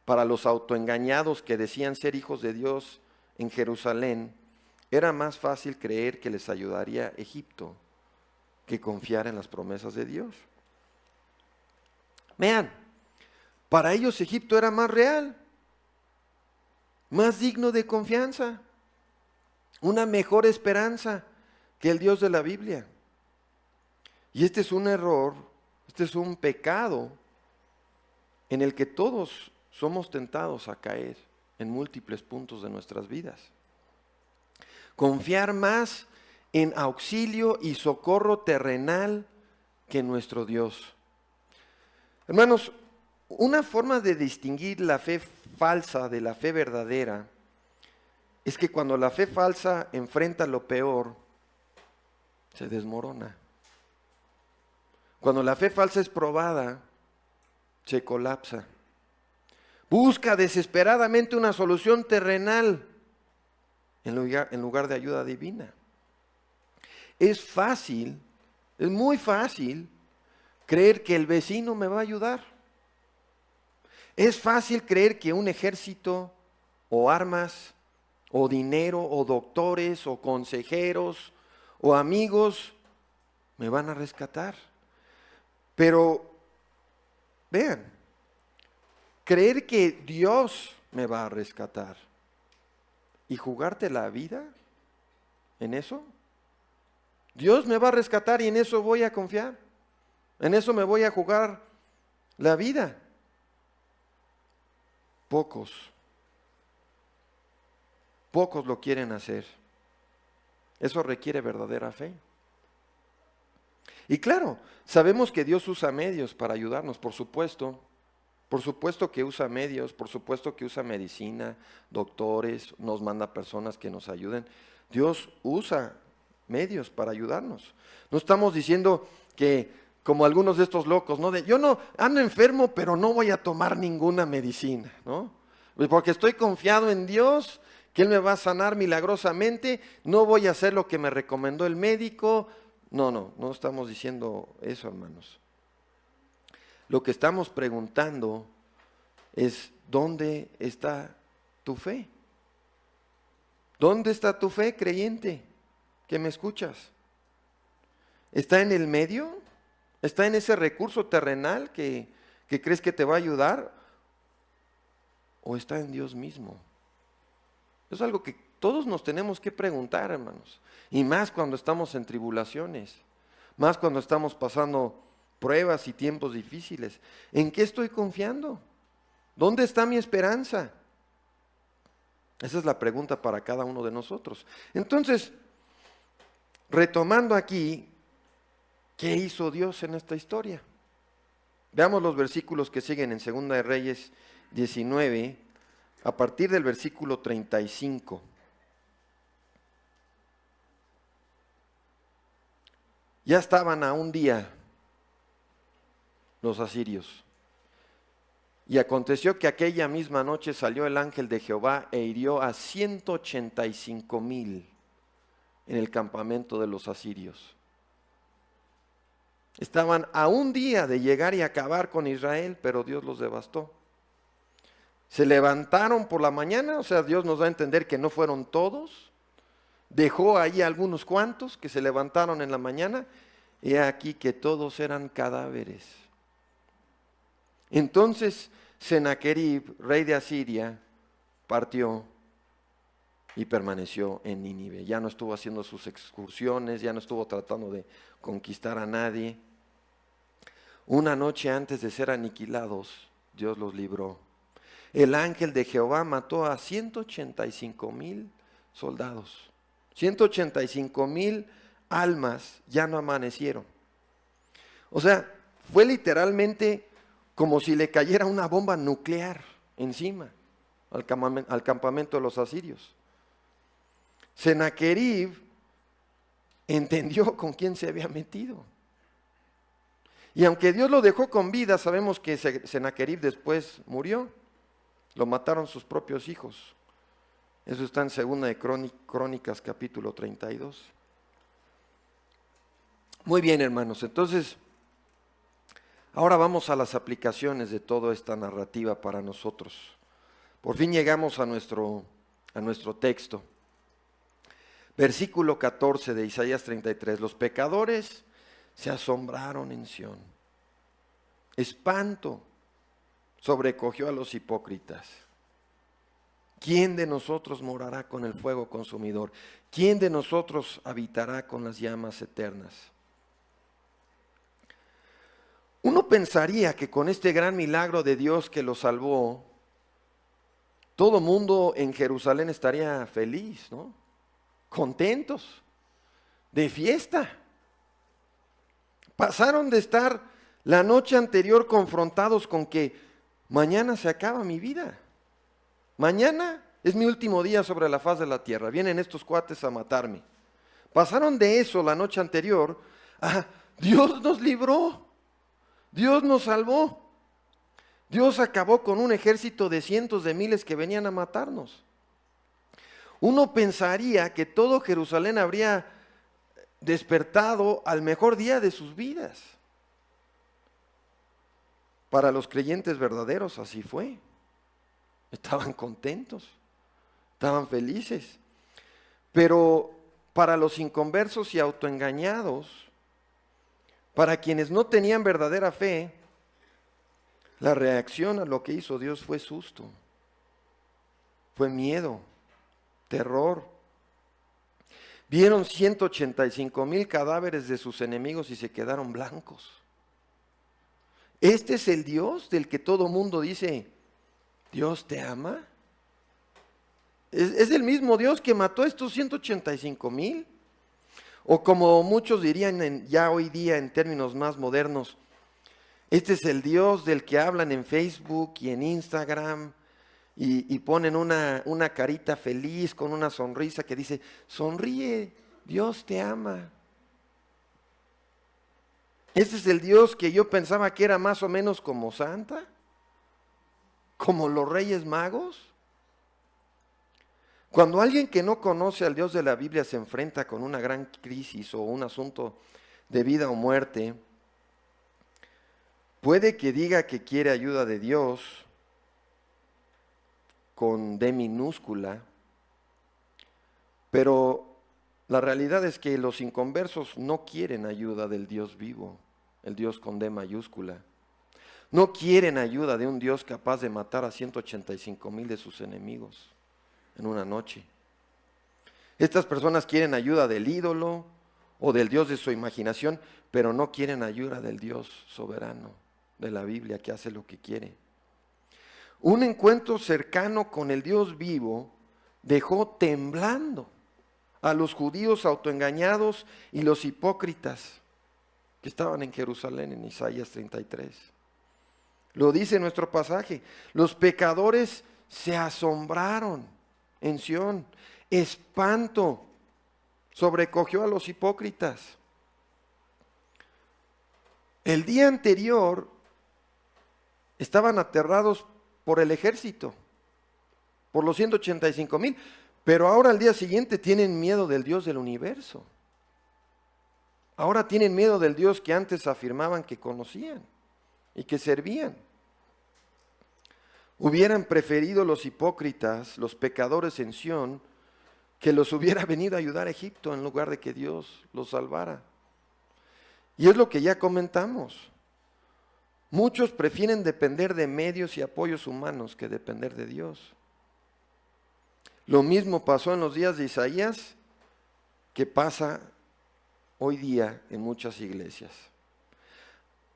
para los autoengañados que decían ser hijos de Dios en Jerusalén, era más fácil creer que les ayudaría Egipto que confiar en las promesas de Dios. Vean, para ellos Egipto era más real, más digno de confianza, una mejor esperanza que el Dios de la Biblia. Y este es un error, este es un pecado en el que todos somos tentados a caer en múltiples puntos de nuestras vidas. Confiar más en auxilio y socorro terrenal que en nuestro Dios. Hermanos, una forma de distinguir la fe falsa de la fe verdadera es que cuando la fe falsa enfrenta lo peor, se desmorona. Cuando la fe falsa es probada, se colapsa. Busca desesperadamente una solución terrenal en lugar de ayuda divina. Es fácil, es muy fácil creer que el vecino me va a ayudar. Es fácil creer que un ejército o armas o dinero o doctores o consejeros o amigos me van a rescatar. Pero vean, creer que Dios me va a rescatar y jugarte la vida en eso. Dios me va a rescatar y en eso voy a confiar. En eso me voy a jugar la vida. Pocos lo quieren hacer. Eso requiere verdadera fe. Y claro, sabemos que Dios usa medios para ayudarnos, por supuesto. Por supuesto que usa medios, por supuesto que usa medicina, doctores, nos manda personas que nos ayuden. Dios usa medios para ayudarnos. No estamos diciendo que, como algunos de estos locos, ¿no? Yo no ando enfermo, pero no voy a tomar ninguna medicina, ¿no? Porque estoy confiado en Dios, que Él me va a sanar milagrosamente, no voy a hacer lo que me recomendó el médico. No estamos diciendo eso, hermanos. Lo que estamos preguntando es, ¿dónde está tu fe? ¿Dónde está tu fe, creyente, que me escuchas? ¿Está en el medio? ¿Está en ese recurso terrenal que crees que te va a ayudar? ¿O está en Dios mismo? Es algo que todos nos tenemos que preguntar, hermanos. Y más cuando estamos en tribulaciones, más cuando estamos pasando pruebas y tiempos difíciles. ¿En qué estoy confiando? ¿Dónde está mi esperanza? Esa es la pregunta para cada uno de nosotros. Entonces, retomando aquí, ¿qué hizo Dios en esta historia? Veamos los versículos que siguen en 2 de Reyes 19, a partir del versículo 35. Ya estaban a un día los asirios. Y aconteció que aquella misma noche salió el ángel de Jehová e hirió a 185,000 en el campamento de los asirios. Estaban a un día de llegar y acabar con Israel, pero Dios los devastó. Se levantaron por la mañana, o sea, Dios nos da a entender que no fueron todos. Dejó ahí algunos cuantos que se levantaron en la mañana. He aquí que todos eran cadáveres. Entonces Sennacherib, rey de Asiria, partió y permaneció en Nínive. Ya no estuvo haciendo sus excursiones, ya no estuvo tratando de conquistar a nadie. Una noche antes de ser aniquilados, Dios los libró. El ángel de Jehová mató a 185,000 soldados. 185,000 almas ya no amanecieron. O sea, fue literalmente como si le cayera una bomba nuclear encima al campamento de los asirios. Sennacherib entendió con quién se había metido. Y aunque Dios lo dejó con vida, sabemos que Sennacherib después murió. Lo mataron sus propios hijos. Eso está en 2 de Crónicas, capítulo 32. Muy bien, hermanos. Entonces, ahora vamos a las aplicaciones de toda esta narrativa para nosotros. Por fin llegamos a nuestro texto. Versículo 14 de Isaías 33. Los pecadores se asombraron en Sión. Espanto sobrecogió a los hipócritas. ¿Quién de nosotros morará con el fuego consumidor? ¿Quién de nosotros habitará con las llamas eternas? Uno pensaría que con este gran milagro de Dios que lo salvó, todo mundo en Jerusalén estaría feliz, ¿no? Contentos, de fiesta. Pasaron de estar la noche anterior confrontados con que mañana se acaba mi vida. Mañana es mi último día sobre la faz de la tierra. Vienen estos cuates a matarme. Pasaron de eso la noche anterior a Dios nos libró. Dios nos salvó. Dios acabó con un ejército de cientos de miles que venían a matarnos. Uno pensaría que todo Jerusalén habría despertado al mejor día de sus vidas. Para los creyentes verdaderos así fue. Estaban contentos, estaban felices. Pero para los inconversos y autoengañados, para quienes no tenían verdadera fe, la reacción a lo que hizo Dios fue susto, fue miedo, terror. Vieron 185,000 cadáveres de sus enemigos y se quedaron blancos. Este es el Dios del que todo mundo dice, ¿Dios te ama? ¿Es el mismo Dios que mató a estos 185,000? O como muchos dirían ya hoy día en términos más modernos, este es el Dios del que hablan en Facebook y en Instagram y ponen una carita feliz con una sonrisa que dice, sonríe, Dios te ama. Este es el Dios que yo pensaba que era más o menos como Santa, como los Reyes Magos. Cuando alguien que no conoce al Dios de la Biblia se enfrenta con una gran crisis o un asunto de vida o muerte, puede que diga que quiere ayuda de Dios con D minúscula, pero la realidad es que los inconversos no quieren ayuda del Dios vivo, el Dios con D mayúscula. No quieren ayuda de un Dios capaz de matar a 185,000 de sus enemigos en una noche. Estas personas quieren ayuda del ídolo o del Dios de su imaginación, pero no quieren ayuda del Dios soberano de la Biblia que hace lo que quiere. Un encuentro cercano con el Dios vivo dejó temblando a los judíos autoengañados y los hipócritas que estaban en Jerusalén en Isaías 33. Lo dice nuestro pasaje, los pecadores se asombraron en Sión, espanto sobrecogió a los hipócritas. El día anterior estaban aterrados por el ejército, por los 185,000, pero ahora al día siguiente tienen miedo del Dios del universo. Ahora tienen miedo del Dios que antes afirmaban que conocían y que servían. Hubieran preferido los hipócritas, los pecadores en Sión, que los hubiera venido a ayudar a Egipto en lugar de que Dios los salvara. Y es lo que ya comentamos. Muchos prefieren depender de medios y apoyos humanos que depender de Dios. Lo mismo pasó en los días de Isaías que pasa hoy día en muchas iglesias.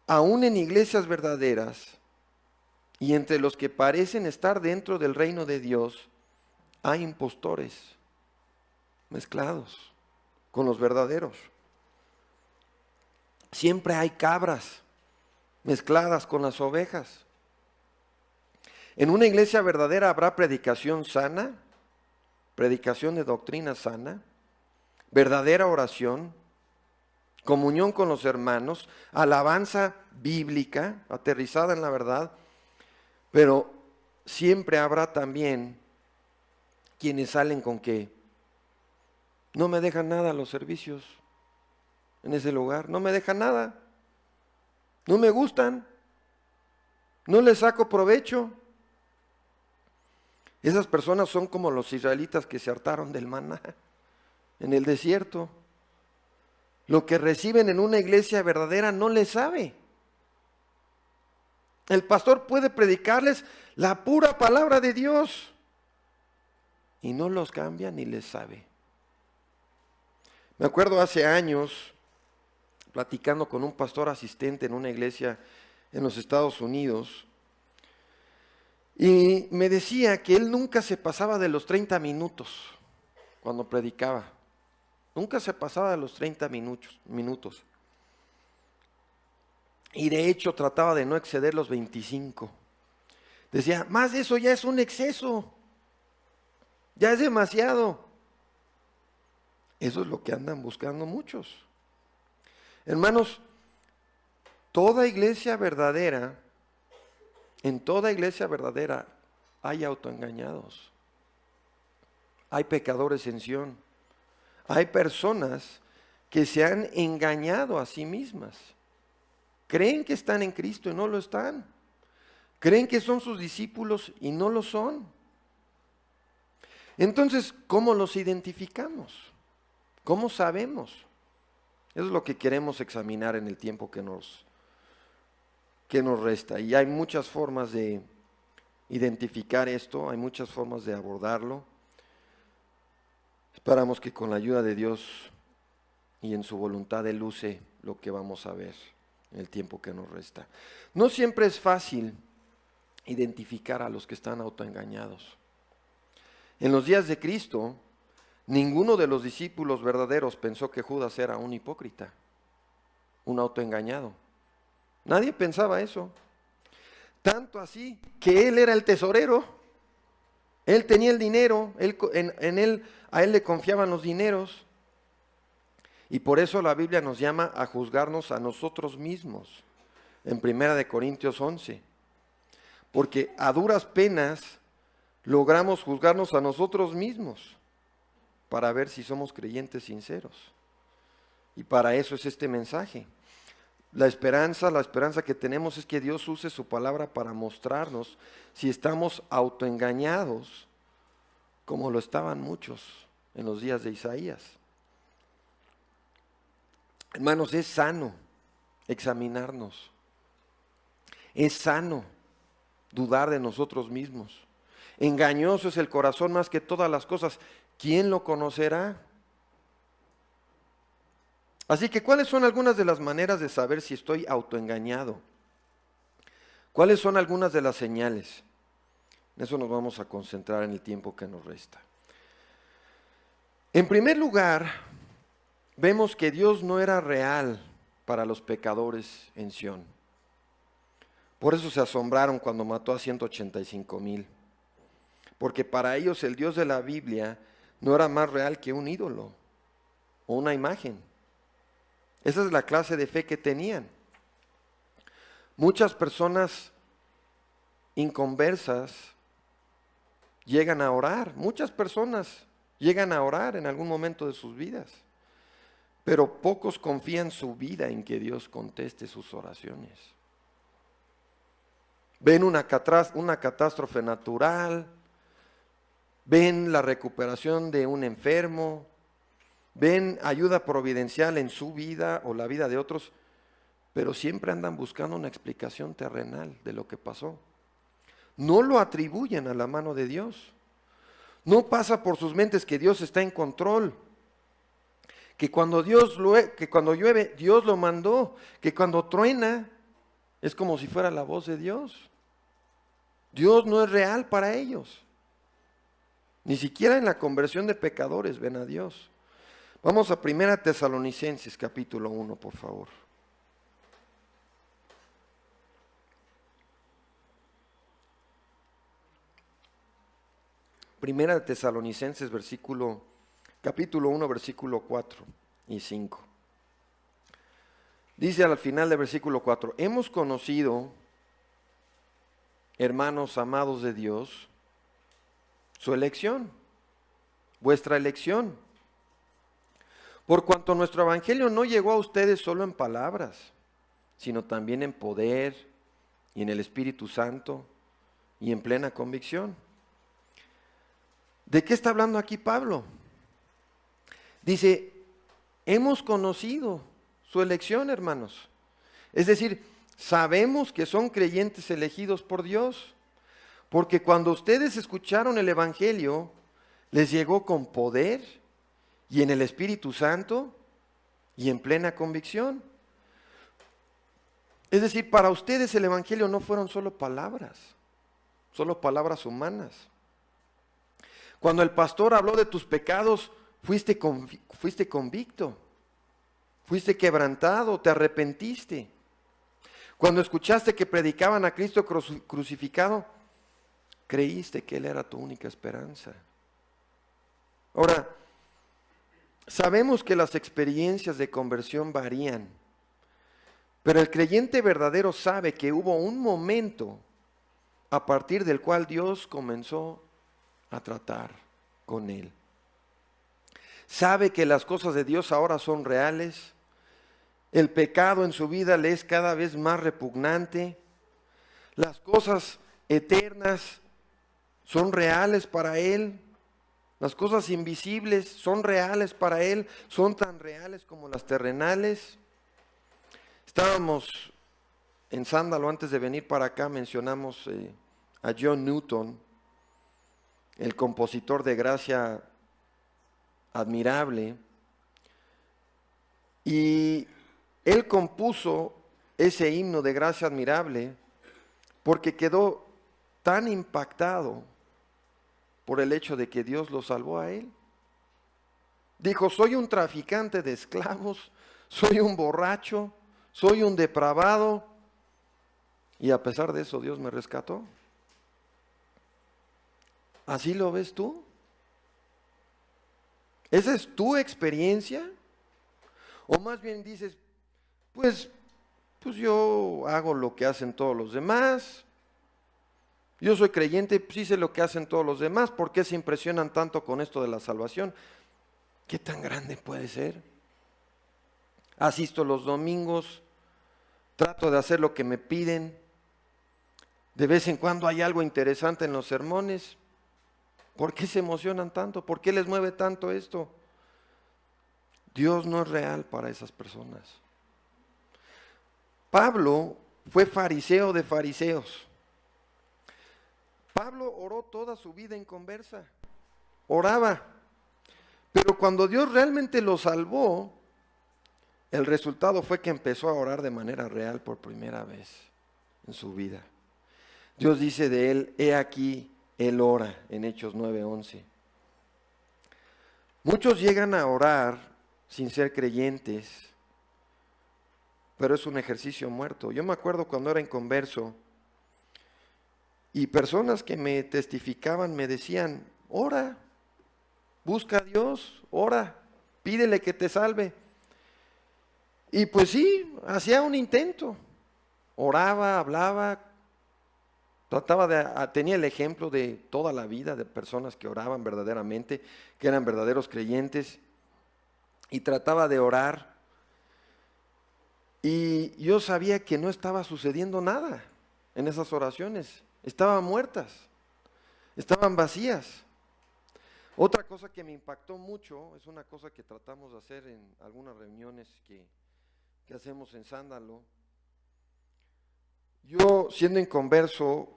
Aún en iglesias verdaderas y entre los que parecen estar dentro del reino de Dios, hay impostores mezclados con los verdaderos. Siempre hay cabras mezcladas con las ovejas. En una iglesia verdadera habrá predicación sana, predicación de doctrina sana, verdadera oración, comunión con los hermanos, alabanza bíblica, aterrizada en la verdad, pero siempre habrá también quienes salen con que no me dejan nada los servicios en ese lugar, no me dejan nada, no me gustan, no les saco provecho. Esas personas son como los israelitas que se hartaron del maná en el desierto. Lo que reciben en una iglesia verdadera no les sabe. El pastor puede predicarles la pura palabra de Dios y no los cambia ni les sabe. Me acuerdo hace años, platicando con un pastor asistente en una iglesia en los Estados Unidos, y me decía que él nunca se pasaba de los 30 minutos cuando predicaba. Nunca se pasaba de los 30 minutos. Y de hecho trataba de no exceder los 25. Decía, más de eso ya es un exceso. Ya es demasiado. Eso es lo que andan buscando muchos. Hermanos, toda iglesia verdadera, en toda iglesia verdadera hay autoengañados. Hay pecadores en Sión. Hay personas que se han engañado a sí mismas. Creen que están en Cristo y no lo están. Creen que son sus discípulos y no lo son. Entonces, ¿cómo los identificamos? ¿Cómo sabemos? Eso es lo que queremos examinar en el tiempo que nos resta. Y hay muchas formas de identificar esto, hay muchas formas de abordarlo. Esperamos que con la ayuda de Dios y en su voluntad Él use lo que vamos a ver en el tiempo que nos resta. No siempre es fácil identificar a los que están autoengañados. En los días de Cristo, ninguno de los discípulos verdaderos pensó que Judas era un hipócrita, un autoengañado. Nadie pensaba eso. Tanto así que él era el tesorero. Él tenía el dinero, a él le confiaban los dineros. Y por eso la Biblia nos llama a juzgarnos a nosotros mismos. En 1 Corintios 11. Porque a duras penas logramos juzgarnos a nosotros mismos para ver si somos creyentes sinceros. Y para eso es este mensaje. La esperanza que tenemos es que Dios use su palabra para mostrarnos si estamos autoengañados, como lo estaban muchos en los días de Isaías. Hermanos, es sano examinarnos. Es sano dudar de nosotros mismos. Engañoso es el corazón más que todas las cosas. ¿Quién lo conocerá? Así que, ¿cuáles son algunas de las maneras de saber si estoy autoengañado? ¿Cuáles son algunas de las señales? En eso nos vamos a concentrar en el tiempo que nos resta. En primer lugar, vemos que Dios no era real para los pecadores en Sión. Por eso se asombraron cuando mató a 185,000. Porque para ellos el Dios de la Biblia no era más real que un ídolo o una imagen. Esa es la clase de fe que tenían. Muchas personas inconversas llegan a orar. Muchas personas llegan a orar en algún momento de sus vidas. Pero pocos confían su vida en que Dios conteste sus oraciones. Ven una catástrofe natural, ven la recuperación de un enfermo, ven ayuda providencial en su vida o la vida de otros, pero siempre andan buscando una explicación terrenal de lo que pasó. No lo atribuyen a la mano de Dios. No pasa por sus mentes que Dios está en control. Que cuando llueve, Dios lo mandó. Que cuando truena, es como si fuera la voz de Dios. Dios no es real para ellos. Ni siquiera en la conversión de pecadores ven a Dios. Vamos a 1 Tesalonicenses capítulo 1, por favor. Primera de Tesalonicenses capítulo 1, versículo 4 y 5. Dice al final del versículo 4, hemos conocido, hermanos amados de Dios, su elección, vuestra elección. Por cuanto nuestro evangelio no llegó a ustedes solo en palabras, sino también en poder y en el Espíritu Santo y en plena convicción. ¿De qué está hablando aquí Pablo? Dice, hemos conocido su elección, hermanos. Es decir, sabemos que son creyentes elegidos por Dios, porque cuando ustedes escucharon el Evangelio, les llegó con poder y en el Espíritu Santo y en plena convicción. Es decir, para ustedes el Evangelio no fueron solo palabras humanas. Cuando el pastor habló de tus pecados, fuiste convicto, fuiste quebrantado, te arrepentiste. Cuando escuchaste que predicaban a Cristo crucificado, creíste que Él era tu única esperanza. Ahora, sabemos que las experiencias de conversión varían, pero el creyente verdadero sabe que hubo un momento a partir del cual Dios comenzó a tratar con él. Sabe que las cosas de Dios ahora son reales. El pecado en su vida le es cada vez más repugnante. Las cosas eternas son reales para él. Las cosas invisibles son reales para él. Son tan reales como las terrenales. Estábamos en Sándalo antes de venir para acá, mencionamos a John Newton, el compositor de Gracia Admirable, y él compuso ese himno de Gracia Admirable porque quedó tan impactado por el hecho de que Dios lo salvó a él. Dijo, soy un traficante de esclavos, soy un borracho, soy un depravado, y a pesar de eso Dios me rescató. ¿Así lo ves tú? ¿Esa es tu experiencia? O más bien dices, pues yo hago lo que hacen todos los demás, yo soy creyente, pues sí sé lo que hacen todos los demás, ¿por qué se impresionan tanto con esto de la salvación? ¿Qué tan grande puede ser? Asisto los domingos, trato de hacer lo que me piden, de vez en cuando hay algo interesante en los sermones. ¿Por qué se emocionan tanto? ¿Por qué les mueve tanto esto? Dios no es real para esas personas. Pablo fue fariseo de fariseos. Pablo oró toda su vida en conversa. Oraba. Pero cuando Dios realmente lo salvó, el resultado fue que empezó a orar de manera real por primera vez en su vida. Dios dice de él, he aquí, él ora, en Hechos 9:11. Muchos llegan a orar sin ser creyentes, pero es un ejercicio muerto. Yo me acuerdo cuando era inconverso y personas que me testificaban me decían, ora, busca a Dios, ora, pídele que te salve. Y pues sí, hacía un intento, oraba, hablaba, tenía el ejemplo de toda la vida de personas que oraban verdaderamente, que eran verdaderos creyentes, y trataba de orar. Y yo sabía que no estaba sucediendo nada en esas oraciones, estaban muertas, estaban vacías. Otra cosa que me impactó mucho, es una cosa que tratamos de hacer en algunas reuniones que hacemos en Sándalo. Yo, siendo inconverso,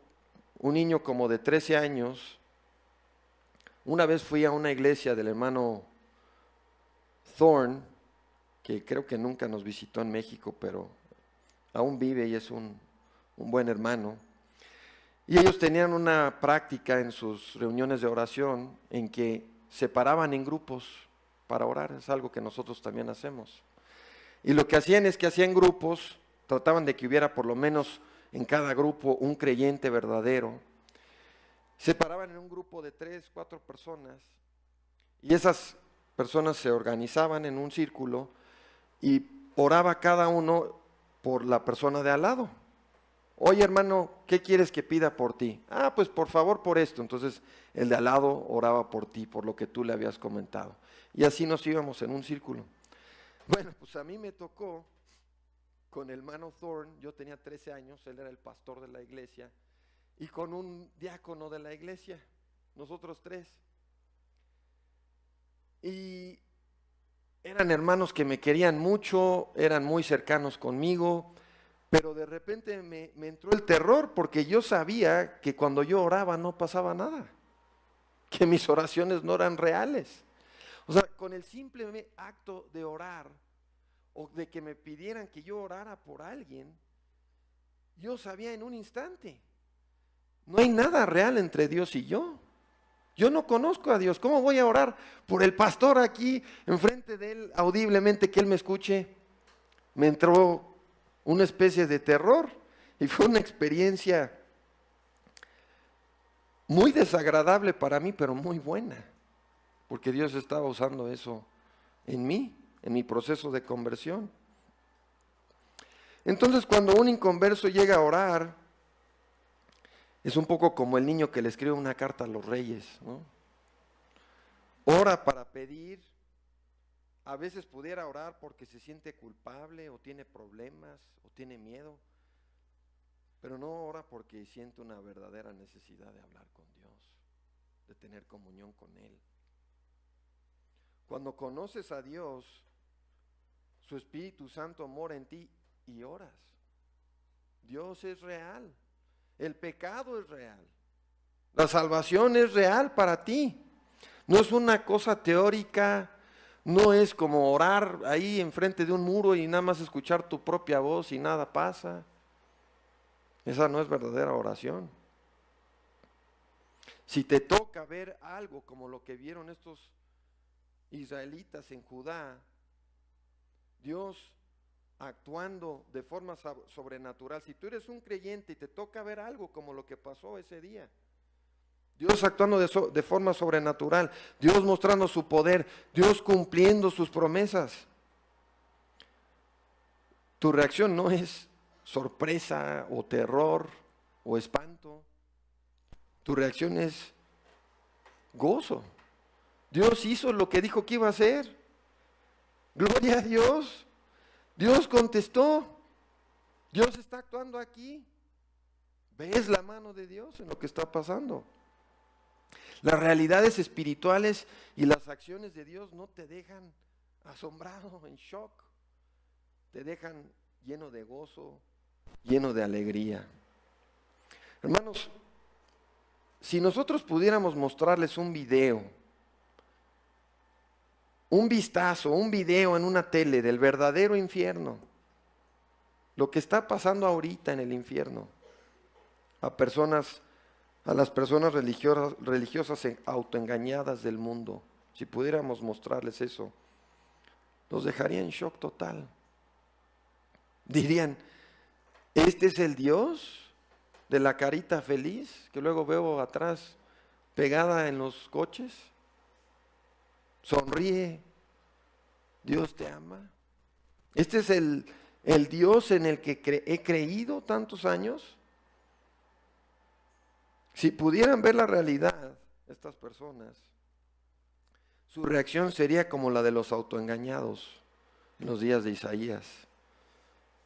un niño como de 13 años, una vez fui a una iglesia del hermano Thorne, que creo que nunca nos visitó en México, pero aún vive y es un buen hermano. Y ellos tenían una práctica en sus reuniones de oración en que se paraban en grupos para orar, es algo que nosotros también hacemos. Y lo que hacían es que hacían grupos, trataban de que hubiera por lo menos en cada grupo un creyente verdadero. Se paraban en un grupo de 3, 4 personas y esas personas se organizaban en un círculo y oraba cada uno por la persona de al lado. Oye, hermano, ¿qué quieres que pida por ti? Ah, pues por favor por esto. Entonces el de al lado oraba por ti, por lo que tú le habías comentado. Y así nos íbamos en un círculo. Bueno, pues a mí me tocó con el hermano Thorne, yo tenía 13 años, él era el pastor de la iglesia, y con un diácono de la iglesia, nosotros 3. Y eran hermanos que me querían mucho, eran muy cercanos conmigo, pero de repente me entró el terror porque yo sabía que cuando yo oraba no pasaba nada, que mis oraciones no eran reales. O sea, con el simple acto de orar o de que me pidieran que yo orara por alguien, yo sabía en un instante, no hay nada real entre Dios y yo. Yo no conozco a Dios. ¿Cómo voy a orar por el pastor aquí enfrente de él audiblemente que él me escuche? Me entró una especie de terror y fue una experiencia muy desagradable para mí, pero muy buena, porque Dios estaba usando eso en mí, en mi proceso de conversión. Entonces, cuando un inconverso llega a orar, es un poco como el niño que le escribe una carta a los reyes, ¿no? Ora para pedir, a veces pudiera orar porque se siente culpable o tiene problemas o tiene miedo, pero no ora porque siente una verdadera necesidad de hablar con Dios, de tener comunión con Él. Cuando conoces a Dios, su Espíritu Santo mora en ti y oras. Dios es real, el pecado es real, la salvación es real para ti. No es una cosa teórica, no es como orar ahí enfrente de un muro y nada más escuchar tu propia voz y nada pasa. Esa no es verdadera oración. Si te toca ver algo como lo que vieron estos israelitas en Judá, Dios actuando de forma sobrenatural, si tú eres un creyente y te toca ver algo como lo que pasó ese día, Dios actuando de forma sobrenatural, Dios mostrando su poder, Dios cumpliendo sus promesas, tu reacción no es sorpresa o terror o espanto, tu reacción es gozo. Dios hizo lo que dijo que iba a hacer. Gloria a Dios. Dios contestó. Dios está actuando aquí. ¿Ves la mano de Dios en lo que está pasando? Las realidades espirituales y las acciones de Dios no te dejan asombrado, en shock. Te dejan lleno de gozo, lleno de alegría. Hermanos, si nosotros pudiéramos mostrarles un video, un vistazo, un video en una tele del verdadero infierno, lo que está pasando ahorita en el infierno, a las personas religiosas autoengañadas del mundo, si pudiéramos mostrarles eso, los dejaría en shock total. Dirían, ¿este es el Dios de la carita feliz que luego veo atrás pegada en los coches? Sonríe, Dios te ama. ¿Este es el Dios en el que he creído tantos años? Si pudieran ver la realidad, estas personas, su reacción sería como la de los autoengañados en los días de Isaías.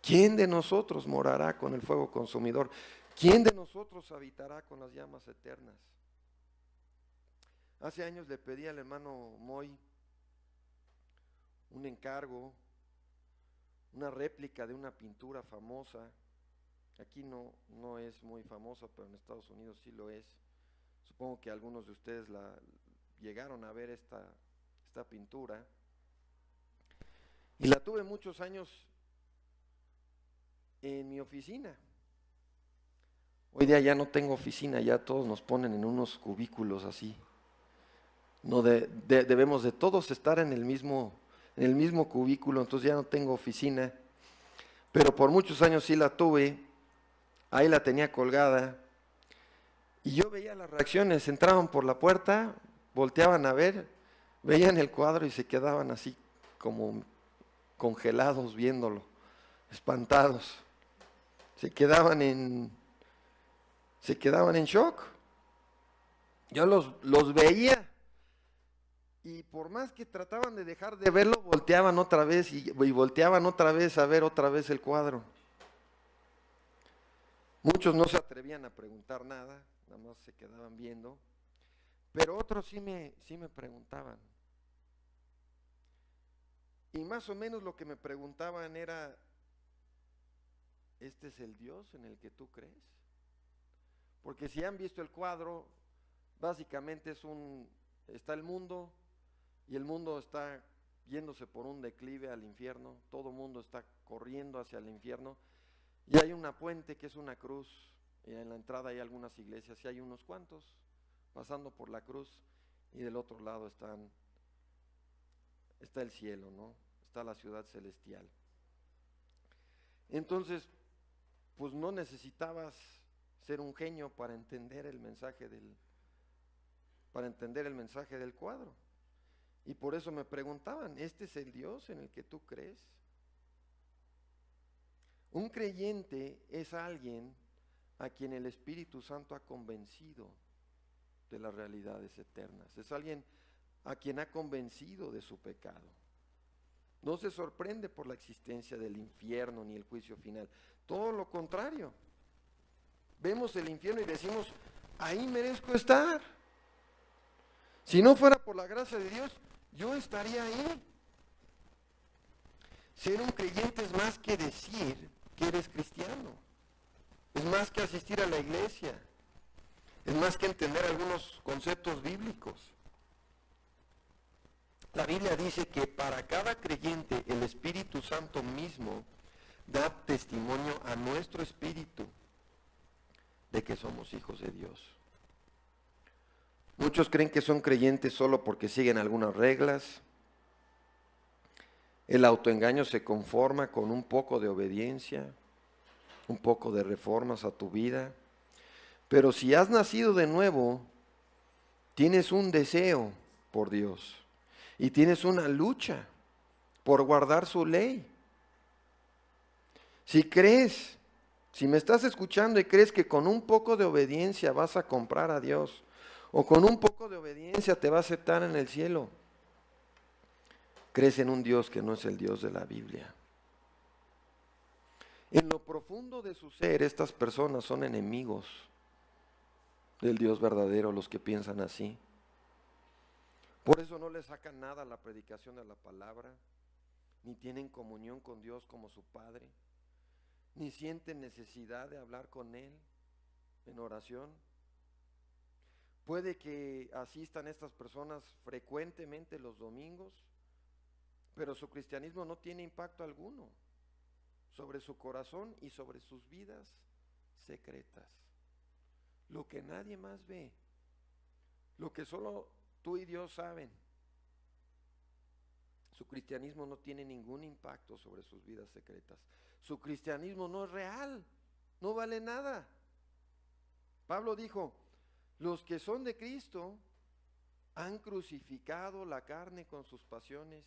¿Quién de nosotros morará con el fuego consumidor? ¿Quién de nosotros habitará con las llamas eternas? Hace años le pedí al hermano Moy un encargo, una réplica de una pintura famosa. Aquí no es muy famosa, pero en Estados Unidos sí lo es. Supongo que algunos de ustedes llegaron a ver esta pintura. Y la tuve muchos años en mi oficina. Hoy día ya no tengo oficina, ya todos nos ponen en unos cubículos así. No debemos de todos estar en el mismo cubículo, entonces ya no tengo oficina. Pero por muchos años sí la tuve, ahí la tenía colgada. Y yo veía las reacciones, entraban por la puerta, volteaban a ver, veían el cuadro y se quedaban así como congelados viéndolo, espantados. Se quedaban en shock. Yo los veía y por más que trataban de dejar de verlo, volteaban otra vez y volteaban otra vez a ver otra vez el cuadro. Muchos no se atrevían a preguntar nada, nada más se quedaban viendo, pero otros sí me preguntaban, Y más o menos lo que me preguntaban era, ¿este es el Dios en el que tú crees? Porque si han visto el cuadro, básicamente está el mundo, y el mundo está yéndose por un declive al infierno, todo el mundo está corriendo hacia el infierno, y hay una puente que es una cruz, y en la entrada hay algunas iglesias, y hay unos cuantos pasando por la cruz, y del otro lado está el cielo, ¿no? Está la ciudad celestial. Entonces, pues no necesitabas ser un genio para entender el mensaje del cuadro. Y por eso me preguntaban, ¿este es el Dios en el que tú crees? Un creyente es alguien a quien el Espíritu Santo ha convencido de las realidades eternas. Es alguien a quien ha convencido de su pecado. No se sorprende por la existencia del infierno ni el juicio final. Todo lo contrario. Vemos el infierno y decimos, ahí merezco estar. Si no fuera por la gracia de Dios, yo estaría ahí. Ser un creyente es más que decir que eres cristiano. Es más que asistir a la iglesia. Es más que entender algunos conceptos bíblicos. La Biblia dice que para cada creyente el Espíritu Santo mismo da testimonio a nuestro espíritu de que somos hijos de Dios. Muchos creen que son creyentes solo porque siguen algunas reglas. El autoengaño se conforma con un poco de obediencia, un poco de reformas a tu vida. Pero si has nacido de nuevo, tienes un deseo por Dios y tienes una lucha por guardar su ley. Si me estás escuchando y crees que con un poco de obediencia vas a comprar a Dios, o con un poco de obediencia te va a aceptar en el cielo, crees en un Dios que no es el Dios de la Biblia. En lo profundo de su ser, estas personas son enemigos del Dios verdadero, los que piensan así. Por eso no le sacan nada a la predicación de la palabra, ni tienen comunión con Dios como su Padre, ni sienten necesidad de hablar con Él en oración. Puede que asistan estas personas frecuentemente los domingos, pero su cristianismo no tiene impacto alguno sobre su corazón y sobre sus vidas secretas. Lo que nadie más ve, lo que solo tú y Dios saben. Su cristianismo no tiene ningún impacto sobre sus vidas secretas. Su cristianismo no es real, no vale nada. Pablo dijo, los que son de Cristo han crucificado la carne con sus pasiones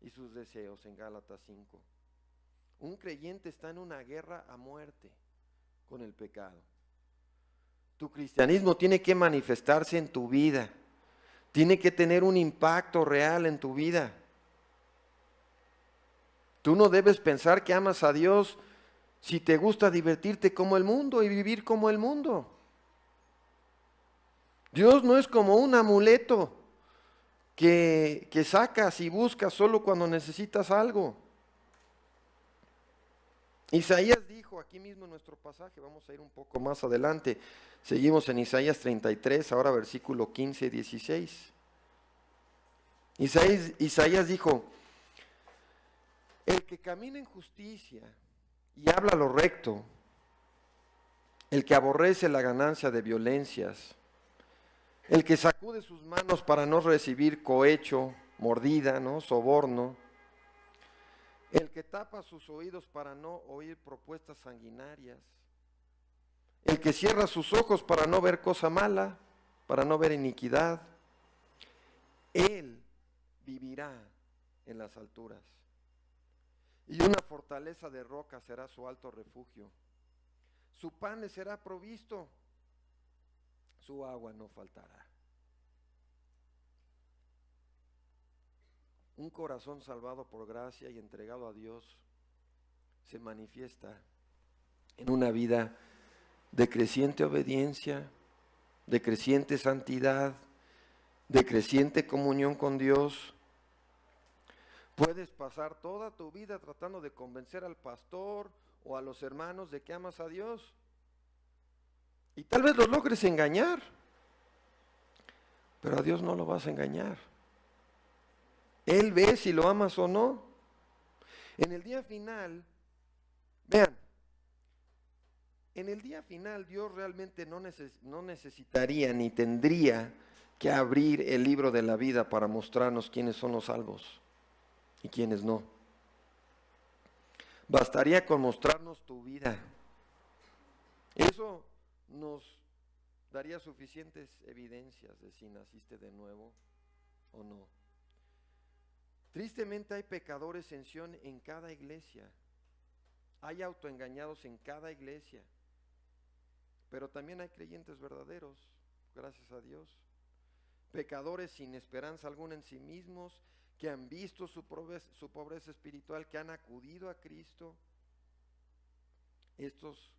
y sus deseos, en Gálatas 5. Un creyente está en una guerra a muerte con el pecado. Tu cristianismo tiene que manifestarse en tu vida, tiene que tener un impacto real en tu vida. Tú no debes pensar que amas a Dios si te gusta divertirte como el mundo y vivir como el mundo. Dios no es como un amuleto que sacas y buscas solo cuando necesitas algo. Isaías dijo, aquí mismo en nuestro pasaje, vamos a ir un poco más adelante, seguimos en Isaías 33, ahora versículo 15 y 16. Isaías dijo, el que camina en justicia y habla lo recto, el que aborrece la ganancia de violencias, el que sacude sus manos para no recibir cohecho, mordida, ¿no? Soborno, el que tapa sus oídos para no oír propuestas sanguinarias, el que cierra sus ojos para no ver cosa mala, para no ver iniquidad, él vivirá en las alturas. Y una fortaleza de roca será su alto refugio. Su pan le será provisto, su agua no faltará. Un corazón salvado por gracia y entregado a Dios se manifiesta en una vida de creciente obediencia, de creciente santidad, de creciente comunión con Dios. Puedes pasar toda tu vida tratando de convencer al pastor o a los hermanos de que amas a Dios. Y tal vez los logres engañar, pero a Dios no lo vas a engañar. Él ve si lo amas o no. En el día final, vean, en el día final Dios realmente no necesitaría ni tendría que abrir el libro de la vida para mostrarnos quiénes son los salvos y quiénes no. Bastaría con mostrarnos tu vida. Eso nos daría suficientes evidencias de si naciste de nuevo o no. Tristemente hay pecadores en Sion en cada iglesia. Hay autoengañados en cada iglesia. Pero también hay creyentes verdaderos, gracias a Dios. Pecadores sin esperanza alguna en sí mismos, que han visto su pobreza espiritual, que han acudido a Cristo. Estos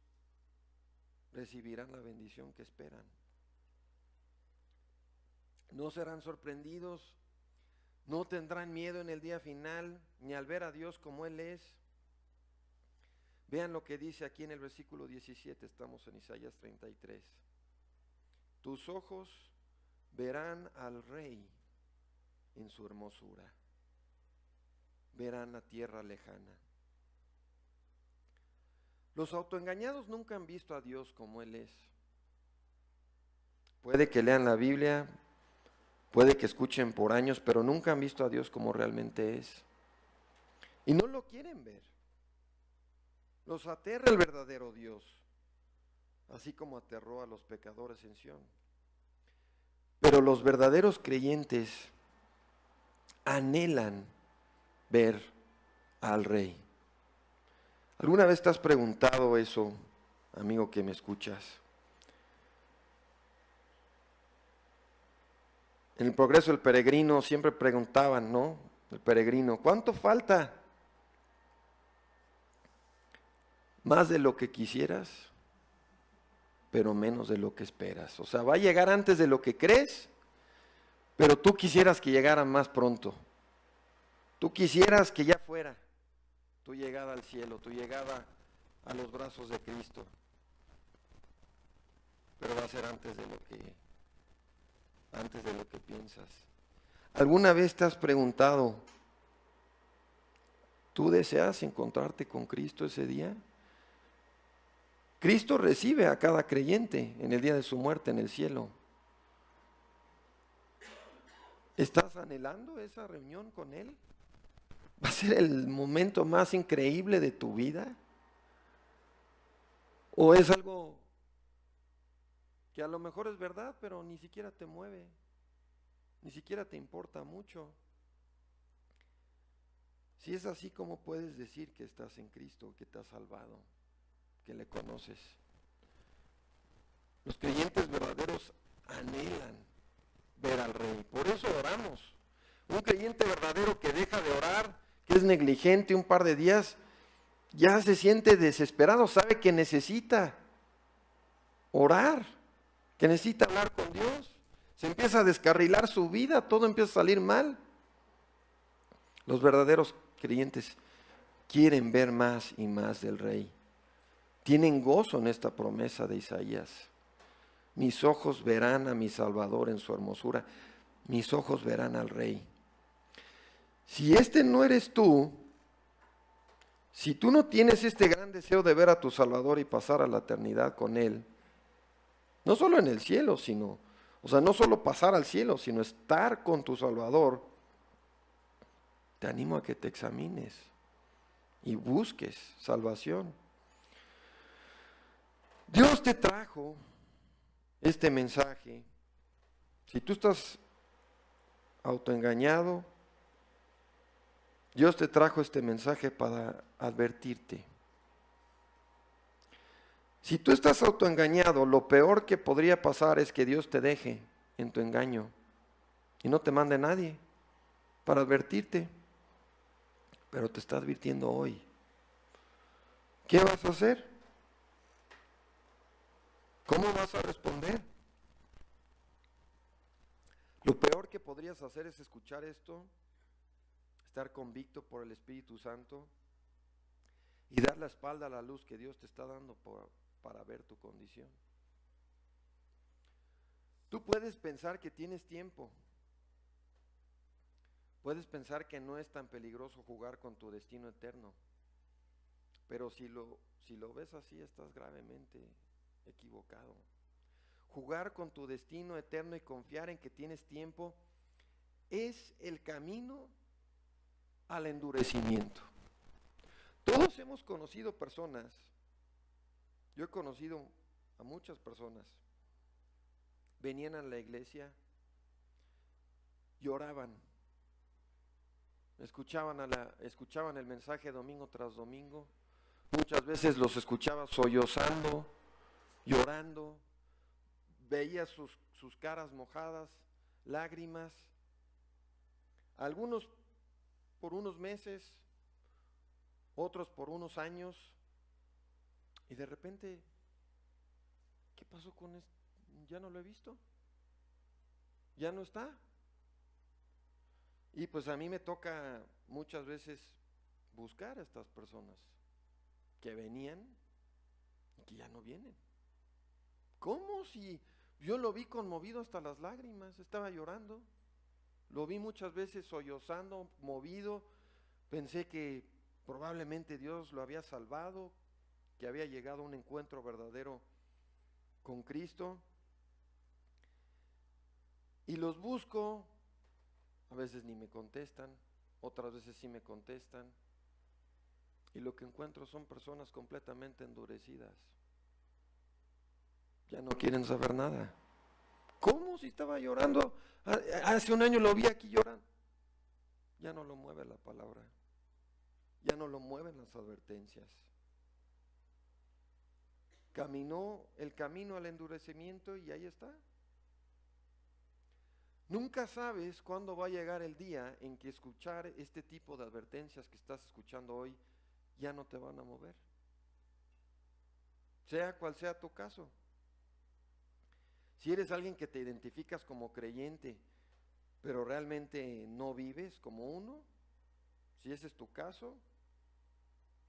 recibirán la bendición que esperan. No serán sorprendidos, no tendrán miedo en el día final, ni al ver a Dios como Él es. Vean lo que dice aquí en el versículo 17, estamos en Isaías 33. Tus ojos verán al Rey en su hermosura, verán la tierra lejana. Los autoengañados nunca han visto a Dios como Él es. Puede que lean la Biblia, puede que escuchen por años, pero nunca han visto a Dios como realmente es. Y no lo quieren ver. Los aterra el verdadero Dios, así como aterró a los pecadores en Sion. Pero los verdaderos creyentes anhelan ver al Rey. ¿Alguna vez te has preguntado eso, amigo que me escuchas? En el progreso del peregrino siempre preguntaban, ¿no? El peregrino, ¿cuánto falta? Más de lo que quisieras, pero menos de lo que esperas. O sea, va a llegar antes de lo que crees, pero tú quisieras que llegara más pronto. Tú quisieras que ya fuera tu llegada al cielo, tu llegada a los brazos de Cristo. Pero va a ser antes de lo que piensas. ¿Alguna vez te has preguntado, ¿tú deseas encontrarte con Cristo ese día? Cristo recibe a cada creyente en el día de su muerte en el cielo. ¿Estás anhelando esa reunión con Él? ¿Va a ser el momento más increíble de tu vida? ¿O es algo que a lo mejor es verdad, pero ni siquiera te mueve, ni siquiera te importa mucho? Si es así, ¿cómo puedes decir que estás en Cristo, que te has salvado, que le conoces? Los creyentes verdaderos anhelan ver al Rey, por eso oramos. Un creyente verdadero que deja de orar, que es negligente un par de días, ya se siente desesperado, sabe que necesita orar, que necesita hablar con Dios. Se empieza a descarrilar su vida, todo empieza a salir mal. Los verdaderos creyentes quieren ver más y más del Rey. Tienen gozo en esta promesa de Isaías. Mis ojos verán a mi Salvador en su hermosura. Mis ojos verán al Rey. Si este no eres tú, si tú no tienes este gran deseo de ver a tu Salvador y pasar a la eternidad con Él, no solo en el cielo, sino, no solo pasar al cielo, sino estar con tu Salvador, te animo a que te examines y busques salvación. Dios te trajo este mensaje. Si tú estás autoengañado, Dios te trajo este mensaje para advertirte. Si tú estás autoengañado, lo peor que podría pasar es que Dios te deje en tu engaño y no te mande nadie para advertirte. Pero te está advirtiendo hoy. ¿Qué vas a hacer? ¿Cómo vas a responder? Lo peor que podrías hacer es escuchar esto, estar convicto por el Espíritu Santo y dar la espalda a la luz que Dios te está dando para ver tu condición. Tú puedes pensar que tienes tiempo, puedes pensar que no es tan peligroso jugar con tu destino eterno, pero si lo ves así, estás gravemente equivocado. Jugar con tu destino eterno y confiar en que tienes tiempo es el camino al endurecimiento. Todos hemos conocido personas, yo he conocido a muchas personas, venían a la iglesia, lloraban, escuchaban el mensaje domingo tras domingo, muchas veces los escuchaba sollozando, llorando, veía sus caras mojadas, lágrimas, algunos por unos meses, otros por unos años, y de repente, ¿qué pasó con esto? Ya no lo he visto, ya no está. Y pues a mí me toca muchas veces buscar a estas personas que venían y que ya no vienen. ¿Cómo? Si yo lo vi conmovido hasta las lágrimas, estaba llorando, lo vi muchas veces sollozando, movido, pensé que probablemente Dios lo había salvado, que había llegado a un encuentro verdadero con Cristo, y los busco, a veces ni me contestan, otras veces sí me contestan, y lo que encuentro son personas completamente endurecidas, ya no quieren saber nada. ¿Cómo? Si estaba llorando, hace un año lo vi aquí llorando. Ya no lo mueve la palabra, ya no lo mueven las advertencias. Caminó el camino al endurecimiento y ahí está. Nunca sabes cuándo va a llegar el día en que escuchar este tipo de advertencias que estás escuchando hoy ya no te van a mover, sea cual sea tu caso. Si eres alguien que te identificas como creyente, pero realmente no vives como uno, si ese es tu caso,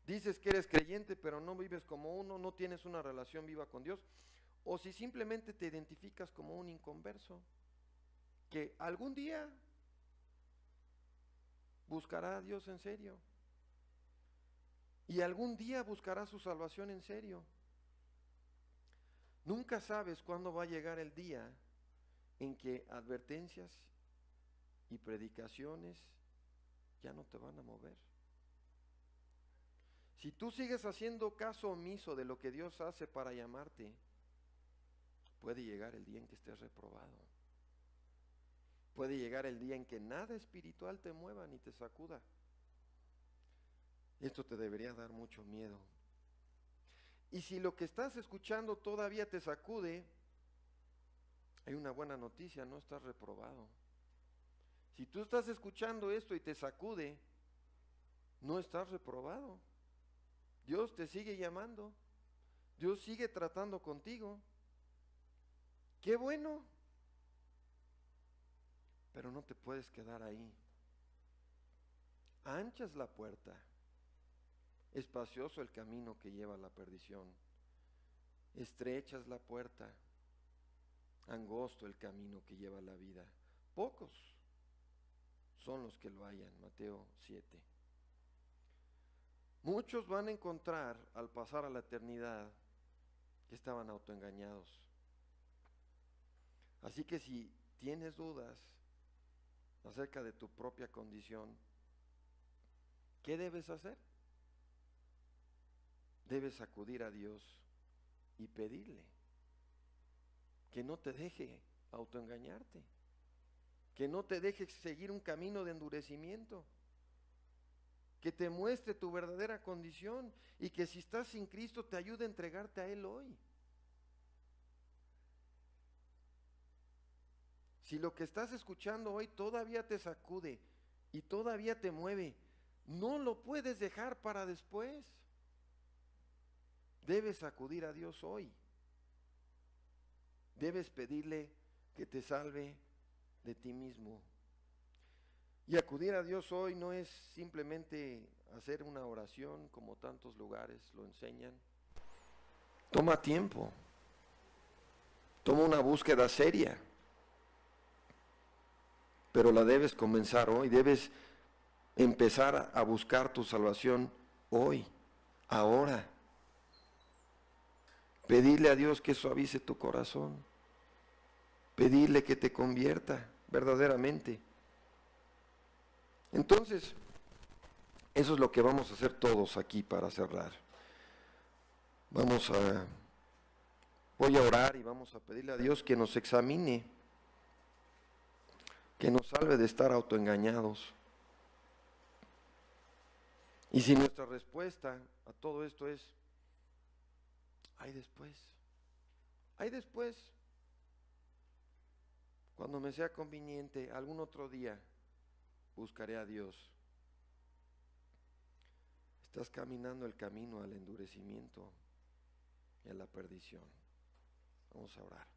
dices que eres creyente, pero no vives como uno, no tienes una relación viva con Dios, o si simplemente te identificas como un inconverso, que algún día buscará a Dios en serio, y algún día buscará su salvación en serio. Nunca sabes cuándo va a llegar el día en que advertencias y predicaciones ya no te van a mover. Si tú sigues haciendo caso omiso de lo que Dios hace para llamarte, puede llegar el día en que estés reprobado. Puede llegar el día en que nada espiritual te mueva ni te sacuda. Esto te debería dar mucho miedo. Y si lo que estás escuchando todavía te sacude, hay una buena noticia, no estás reprobado. Si tú estás escuchando esto y te sacude, no estás reprobado. Dios te sigue llamando, Dios sigue tratando contigo. ¡Qué bueno! Pero no te puedes quedar ahí. Ancha es la puerta, espacioso el camino que lleva a la perdición, estrecha es la puerta, angosto el camino que lleva a la vida. Pocos son los que lo hallan. Mateo 7. Muchos van a encontrar al pasar a la eternidad que estaban autoengañados. Así que si tienes dudas acerca de tu propia condición, ¿qué debes hacer? Debes acudir a Dios y pedirle que no te deje autoengañarte, que no te deje seguir un camino de endurecimiento, que te muestre tu verdadera condición y que si estás sin Cristo te ayude a entregarte a Él hoy. Si lo que estás escuchando hoy todavía te sacude y todavía te mueve, no lo puedes dejar para después. Debes acudir a Dios hoy. Debes pedirle que te salve de ti mismo. Y acudir a Dios hoy no es simplemente hacer una oración como tantos lugares lo enseñan. Toma tiempo, toma una búsqueda seria, pero la debes comenzar hoy, debes empezar a buscar tu salvación hoy, ahora. Pedirle a Dios que suavice tu corazón, pedirle que te convierta verdaderamente. Entonces, eso es lo que vamos a hacer todos aquí para cerrar. Voy a orar y vamos a pedirle a Dios que nos examine, que nos salve de estar autoengañados. Y si nuestra respuesta a todo esto es, hay después, cuando me sea conveniente, algún otro día buscaré a Dios. Estás caminando el camino al endurecimiento y a la perdición. Vamos a orar.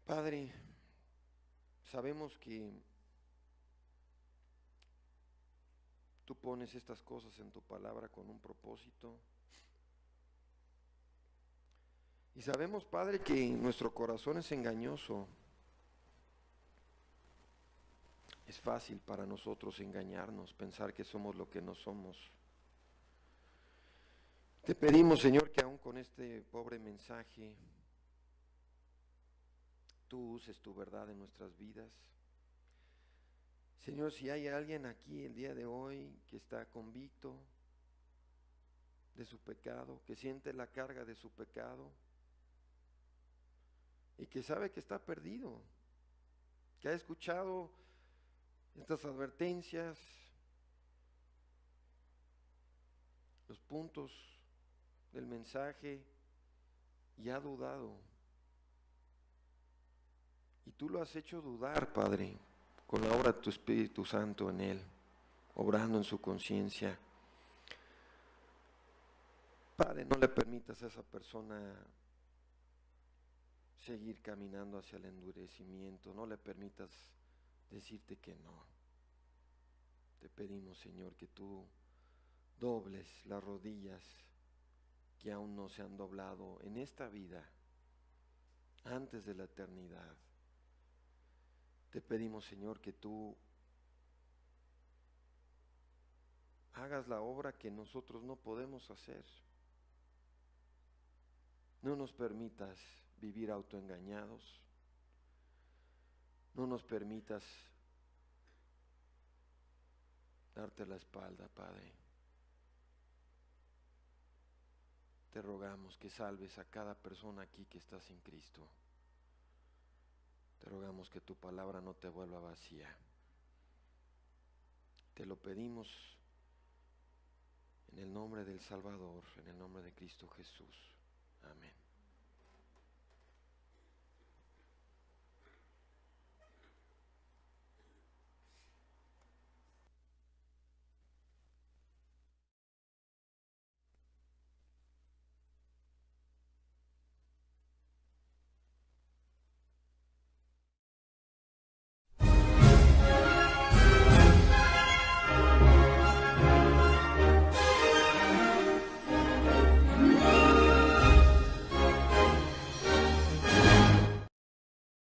Padre, sabemos que tú pones estas cosas en tu palabra con un propósito. Y sabemos, Padre, que nuestro corazón es engañoso. Es fácil para nosotros engañarnos, pensar que somos lo que no somos. Te pedimos, Señor, que aún con este pobre mensaje, tú uses tu verdad en nuestras vidas. Señor, si hay alguien aquí el día de hoy que está convicto de su pecado, que siente la carga de su pecado y que sabe que está perdido, que ha escuchado estas advertencias, los puntos del mensaje y ha dudado. Y tú lo has hecho dudar, Padre, con la obra de tu Espíritu Santo en él, obrando en su conciencia. Padre, no le permitas a esa persona seguir caminando hacia el endurecimiento, no le permitas decirte que no. Te pedimos, Señor, que tú dobles las rodillas que aún no se han doblado en esta vida, antes de la eternidad. Te pedimos, Señor, que tú hagas la obra que nosotros no podemos hacer. No nos permitas vivir autoengañados. No nos permitas darte la espalda, Padre. Te rogamos que salves a cada persona aquí que está sin Cristo. Te rogamos que tu palabra no te vuelva vacía. Te lo pedimos en el nombre del Salvador, en el nombre de Cristo Jesús. Amén.